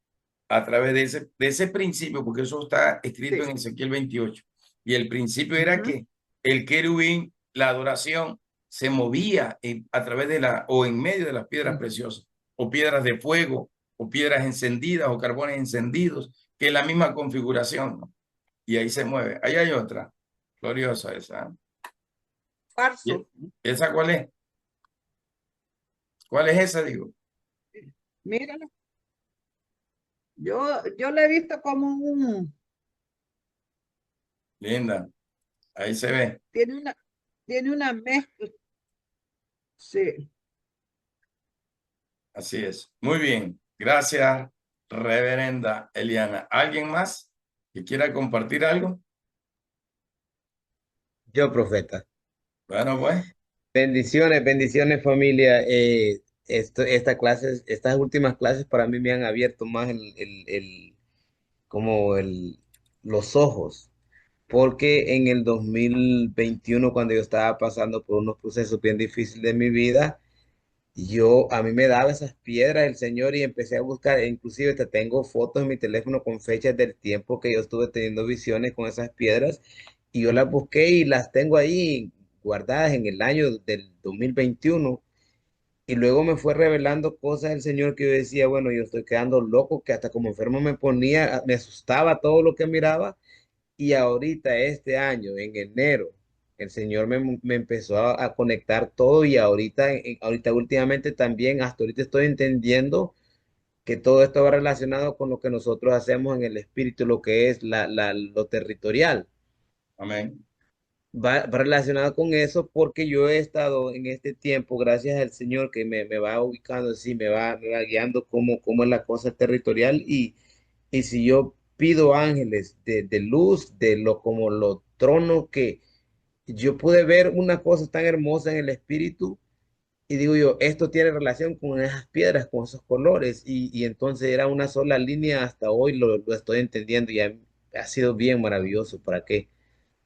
a través de ese principio, porque eso está escrito en sí. Ezequiel 28. Y el principio era Ujú. que el querubín, la adoración, se movía a través de o en medio de las piedras Ujú. preciosas, o piedras de fuego, o piedras encendidas, o carbones encendidos, que es la misma configuración, ¿no? Y ahí se mueve. Ahí hay otra, gloriosa esa. ¿Y Cuarzo. esa cuál es? ¿Cuál es esa, digo? Míralo. Yo le he visto como Linda, ahí se ve. tiene una, tiene una mezcla. Sí. Así es. Muy bien. Gracias, reverenda Eliana. ¿Alguien más que quiera compartir algo? Yo, profeta. Bueno, pues, Bendiciones, bendiciones familia. Esta clase, estas últimas clases para mí me han abierto más como los ojos, porque en el 2021 cuando yo estaba pasando por unos procesos bien difíciles de mi vida, a mí me daba esas piedras el Señor y empecé a buscar, e inclusive te tengo fotos en mi teléfono con fechas del tiempo que yo estuve teniendo visiones con esas piedras y yo las busqué y las tengo ahí guardadas en el año del 2021 y luego me fue revelando cosas el Señor que yo decía, bueno, yo estoy quedando loco, que hasta como enfermo me ponía, me asustaba todo lo que miraba y ahorita, este año, en enero, el Señor me empezó a conectar todo y ahorita últimamente también, hasta ahorita estoy entendiendo que todo esto va relacionado con lo que nosotros hacemos en el espíritu, lo que es lo territorial. amén, Va relacionado con eso porque yo he estado en este tiempo, gracias al Señor que me va ubicando así, me va guiando cómo es la cosa territorial y si yo pido ángeles de luz, como los tronos que yo pude ver una cosa tan hermosa en el espíritu y digo yo, esto tiene relación con esas piedras, con esos colores y entonces era una sola línea, hasta hoy lo estoy entendiendo y ha sido bien maravilloso. ¿Para qué?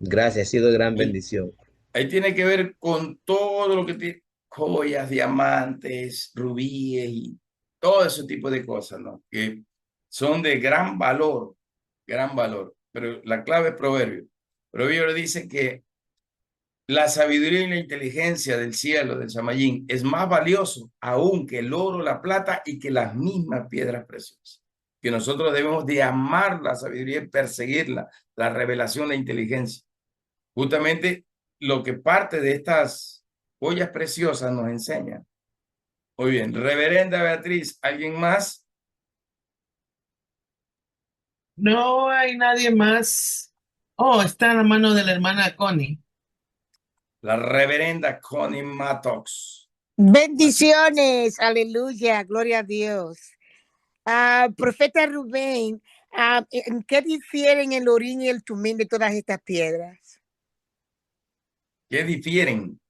Gracias, ha sido de gran y bendición. ahí tiene que ver con todo lo que tiene, joyas, diamantes, rubíes y todo ese tipo de cosas, ¿no? Que son de gran valor, gran valor. Pero la clave es Proverbio. Proverbio le dice que la sabiduría y la inteligencia del cielo, del Samayín, es más valioso aún que el oro, la plata y que las mismas piedras preciosas. Que nosotros debemos de amar la sabiduría y perseguirla, la revelación, la inteligencia. Justamente lo que parte de estas joyas preciosas nos enseña. Muy bien, reverenda Beatriz, ¿alguien más? No hay nadie más. Oh, está en la mano de la hermana Connie. La reverenda Connie Mattox. Bendiciones, aleluya, gloria a Dios. Profeta Rubén, ¿en qué difieren el Urim y el Tumim de todas estas piedras? ¿Qué difieren?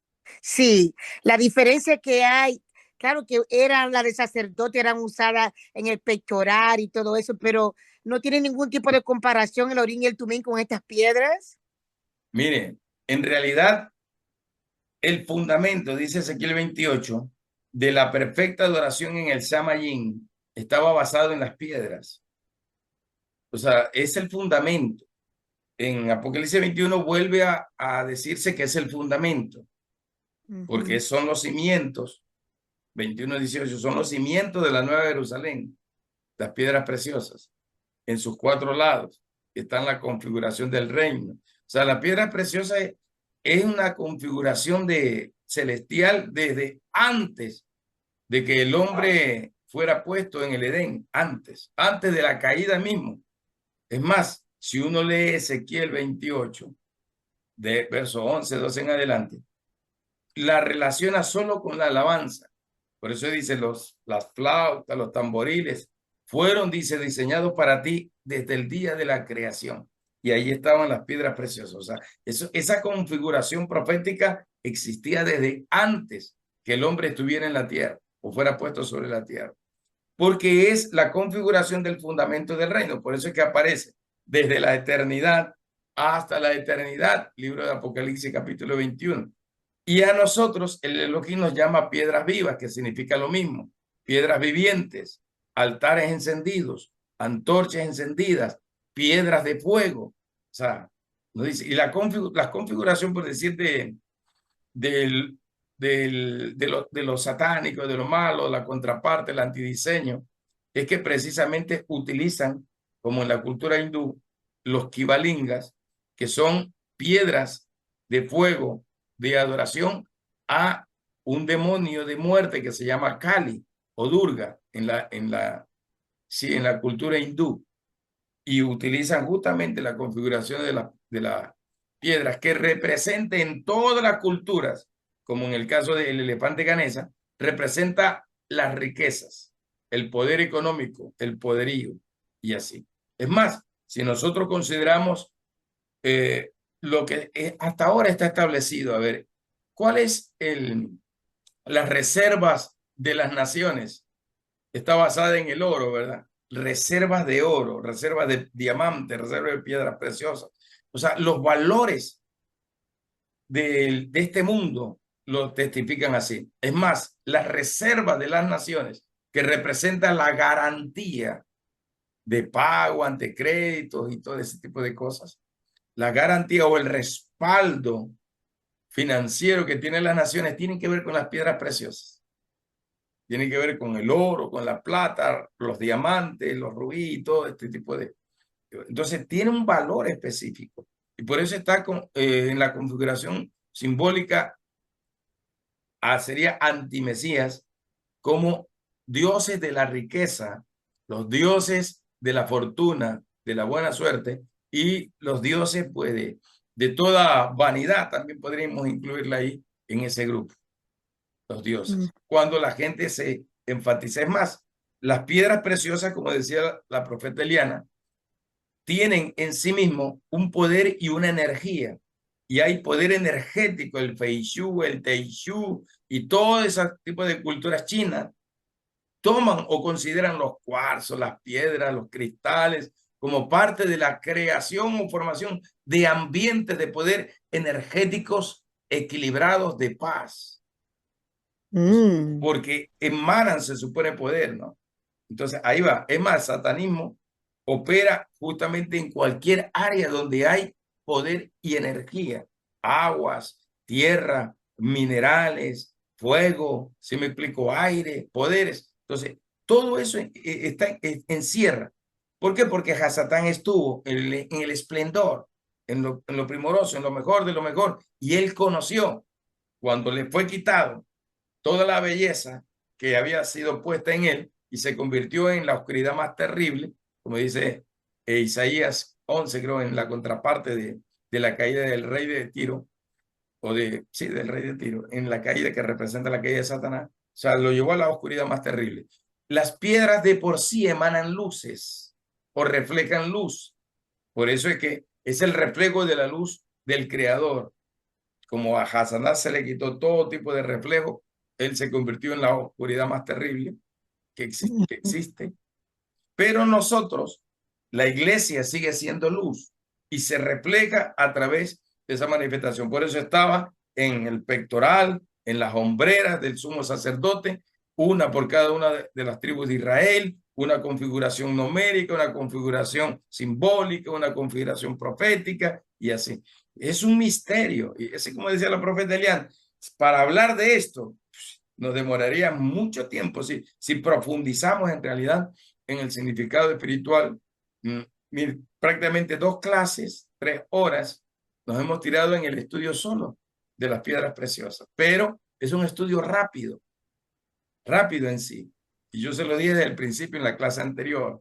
Sí, la diferencia que hay, claro que eran las de sacerdote, eran usadas en el pectoral y todo eso, pero no tiene ningún tipo de comparación el Urim y el Tumim con estas piedras. Mire, en realidad el fundamento, dice Ezequiel 28, de la perfecta adoración en el Samayín estaba basado en las piedras. O sea, es el fundamento. En Apocalipsis 21 vuelve a decirse que es el fundamento, porque son los cimientos, 21-18, son los cimientos de la Nueva Jerusalén, las piedras preciosas, en sus cuatro lados, está en la configuración del reino. O sea, la piedra preciosa es una configuración de celestial desde antes de que el hombre fuera puesto en el Edén, antes de la caída mismo. Es más, si uno lee Ezequiel 28, de verso 11, 12 en adelante, la relaciona solo con la alabanza. Por eso dice, las flautas, los tamboriles, fueron, dice, diseñados para ti desde el día de la creación. Y ahí estaban las piedras preciosas. O sea, esa configuración profética existía desde antes que el hombre estuviera en la tierra o fuera puesto sobre la tierra. Porque es la configuración del fundamento del reino. Por eso es que aparece desde la eternidad hasta la eternidad. Libro de Apocalipsis capítulo 21. Y a nosotros el Elohim nos llama piedras vivas, que significa lo mismo, piedras vivientes, altares encendidos, antorchas encendidas, piedras de fuego. O sea, nos dice, y la configuración, por decir, del, de lo satánico, de lo malo, la contraparte, el antidiseño, es que precisamente utilizan, como en la cultura hindú, los kivalingas, que son piedras de fuego de adoración a un demonio de muerte que se llama Kali o Durga sí, en la cultura hindú, y utilizan justamente la configuración de las piedras que representa en todas las culturas, como en el caso del elefante ganesa, representa las riquezas, el poder económico, el poderío y así. Es más, si nosotros consideramos lo que hasta ahora está establecido. A ver, ¿cuál es las reservas de las naciones? Está basada en el oro, ¿verdad? Reservas de oro, reservas de diamantes, reservas de piedras preciosas. O sea, los valores de este mundo lo testifican así. Es más, las reservas de las naciones que representan la garantía de pago ante créditos y todo ese tipo de cosas, la garantía o el respaldo financiero que tienen las naciones tienen que ver con las piedras preciosas. Tienen que ver con el oro, con la plata, los diamantes, los rubíes, todo este tipo de... Entonces tiene un valor específico. Y por eso está en la configuración simbólica, sería antimesías, como dioses de la riqueza, los dioses de la fortuna, de la buena suerte, y los dioses pues, de toda vanidad, también podríamos incluirla ahí en ese grupo, los dioses. Cuando la gente se enfatiza, es más, las piedras preciosas, como decía la profeta Eliana, tienen en sí mismo un poder y una energía. Y hay poder energético, el Feishu, el Teishu y todo ese tipo de culturas chinas toman o consideran los cuarzos, las piedras, los cristales como parte de la creación o formación de ambientes de poder energéticos equilibrados de paz. Porque emanan, se supone, poder, ¿no? Entonces, ahí va. Es más, el satanismo opera justamente en cualquier área donde hay poder y energía. Aguas, tierra, minerales, fuego, si me explico, aire, poderes. Entonces, todo eso encierra. ¿Por qué? Porque Hasatán estuvo en el esplendor, en lo primoroso, en lo mejor de lo mejor. Y él conoció cuando le fue quitado toda la belleza que había sido puesta en él y se convirtió en la oscuridad más terrible, como dice Isaías 11, creo, en la contraparte de la caída del rey de Tiro, sí, del rey de Tiro, en la caída que representa la caída de Satanás. O sea, lo llevó a la oscuridad más terrible. Las piedras de por sí emanan luces o reflejan luz. Por eso es que es el reflejo de la luz del Creador. Como a Satanás se le quitó todo tipo de reflejo, él se convirtió en la oscuridad más terrible que existe. Pero nosotros, la iglesia sigue siendo luz y se refleja a través de esa manifestación. Por eso estaba en el pectoral, en las hombreras del sumo sacerdote, una por cada una de las tribus de Israel, una configuración numérica, una configuración simbólica, una configuración profética y así. Es un misterio. Y así como decía la profeta Eliana, para hablar de esto nos demoraría mucho tiempo si profundizamos en realidad en el significado espiritual. Prácticamente 2 clases, 3 horas, nos hemos tirado en el estudio solo de las piedras preciosas, pero es un estudio rápido en sí. Y yo se lo dije desde el principio en la clase anterior,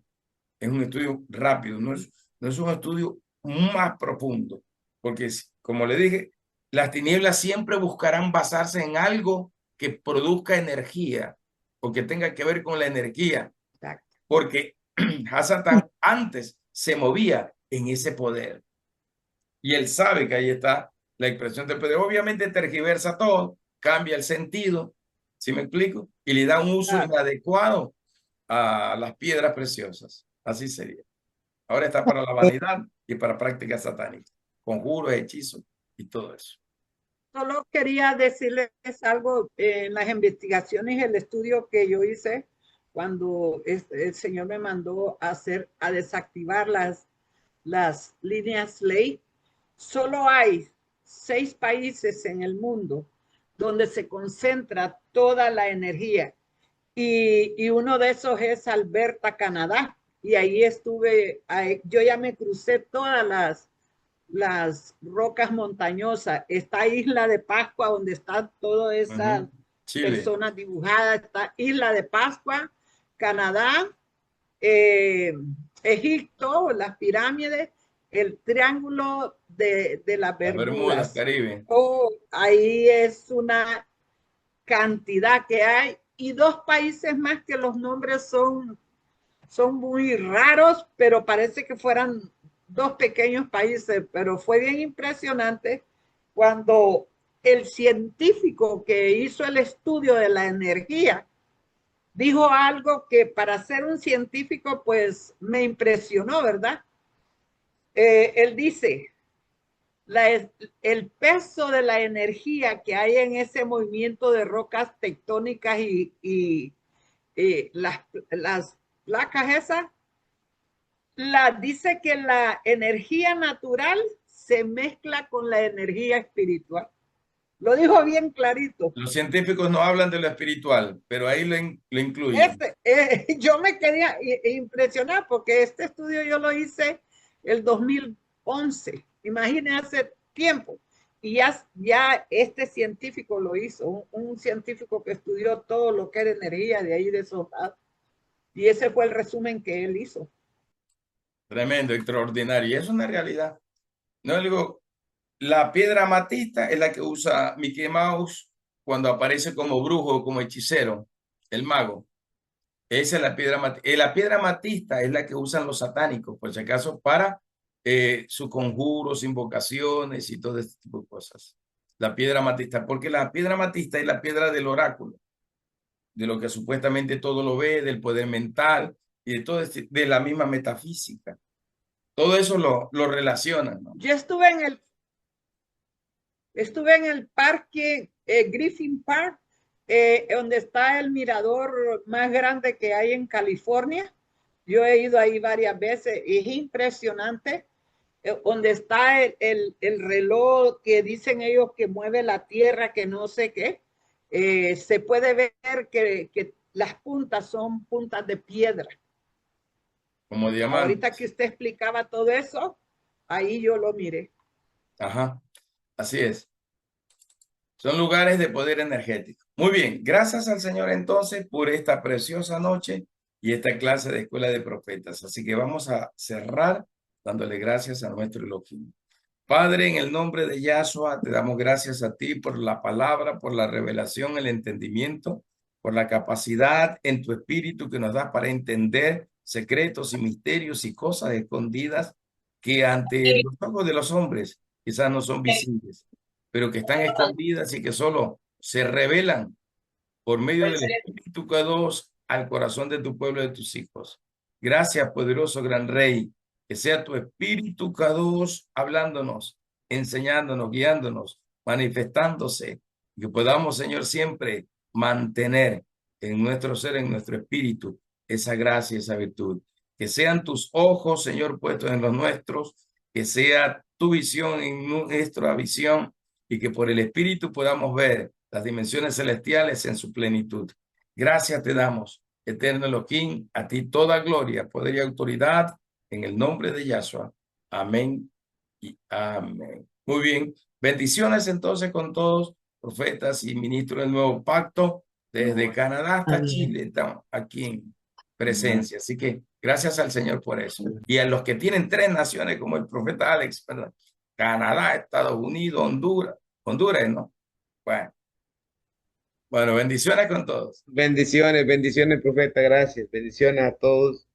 es un estudio rápido, no es un estudio más profundo, porque como le dije, las tinieblas siempre buscarán basarse en algo que produzca energía o que tenga que ver con la energía, porque Hasatán antes se movía en ese poder y él sabe que ahí está la expresión del poder. Obviamente tergiversa todo, cambia el sentido, ¿sí me explico? Y le da un uso inadecuado a las piedras preciosas. Así sería. Ahora está para la vanidad y para prácticas satánicas, conjuros, hechizos y todo eso. Solo quería decirles algo en las investigaciones, el estudio que yo hice cuando el Señor me mandó a desactivar las líneas ley. Solo hay 6 países en el mundo donde se concentra toda la energía y uno de esos es Alberta, Canadá, y ahí estuve, yo ya me crucé todas las rocas montañosas. Esta Isla de Pascua, donde están todas esas personas dibujadas, está Isla de Pascua, Canadá, Egipto, las pirámides, el triángulo de las Bermudas. Caribe. Ahí es una cantidad que hay, y 2 países más que los nombres son muy raros, pero parece que fueran dos pequeños países, pero fue bien impresionante cuando el científico que hizo el estudio de la energía dijo algo que para ser un científico pues me impresionó, ¿verdad? Él dice, el peso de la energía que hay en ese movimiento de rocas tectónicas y las placas esas, dice que la energía natural se mezcla con la energía espiritual. Lo dijo bien clarito. Los científicos no hablan de lo espiritual, pero ahí lo incluyen. Yo me quedé impresionado porque este estudio yo lo hice el 2011. Imagínense hace tiempo. Y ya este científico lo hizo, un científico que estudió todo lo que era energía de ahí de esos lados. Y ese fue el resumen que él hizo. Tremendo, extraordinario. Y es una realidad. No digo, la piedra amatista es la que usa Mickey Mouse cuando aparece como brujo, como hechicero, el mago. Esa es la piedra amatista. La piedra amatista es la que usan los satánicos, por si acaso, para sus conjuros, invocaciones y todo este tipo de cosas. La piedra amatista, porque la piedra amatista es la piedra del oráculo, de lo que supuestamente todo lo ve, del poder mental y de todo de la misma metafísica. Todo eso lo relacionan, ¿no? Yo estuve en el parque Griffin Park, donde está el mirador más grande que hay en California. Yo he ido ahí varias veces y es impresionante. Donde está el reloj que dicen ellos que mueve la tierra, que no sé qué. Se puede ver que las puntas son puntas de piedra. Como diamantes. Ahorita que usted explicaba todo eso, ahí yo lo miré. Ajá, así es. Son lugares de poder energético. Muy bien, gracias al Señor entonces por esta preciosa noche y esta clase de Escuela de Profetas. Así que vamos a cerrar dándole gracias a nuestro Elohim. Padre, en el nombre de Yahshua, te damos gracias a ti por la palabra, por la revelación, el entendimiento, por la capacidad en tu espíritu que nos das para entender secretos y misterios y cosas escondidas que ante los ojos de los hombres quizás no son visibles, pero que están escondidas y que solo se revelan por medio del Espíritu K2 al corazón de tu pueblo, de tus hijos. Gracias, poderoso gran Rey, que sea tu Espíritu K2 hablándonos, enseñándonos, guiándonos, manifestándose, y que podamos, Señor, siempre mantener en nuestro ser, en nuestro espíritu, esa gracia, esa virtud. Que sean tus ojos, Señor, puestos en los nuestros, que sea tu visión en nuestra visión, y que por el Espíritu podamos ver las dimensiones celestiales en su plenitud. Gracias te damos, eterno Elohim, a ti toda gloria, poder y autoridad, en el nombre de Yahshua. Amén y amén. Muy bien, bendiciones entonces con todos, profetas y ministros del nuevo pacto, desde Canadá hasta Chile, estamos aquí en presencia. Así que gracias al Señor por eso. Y a los que tienen 3 naciones, como el profeta Alex, ¿verdad? Canadá, Estados Unidos, Honduras, ¿no? Bueno, bendiciones con todos. Bendiciones, bendiciones, profeta, gracias. Bendiciones a todos.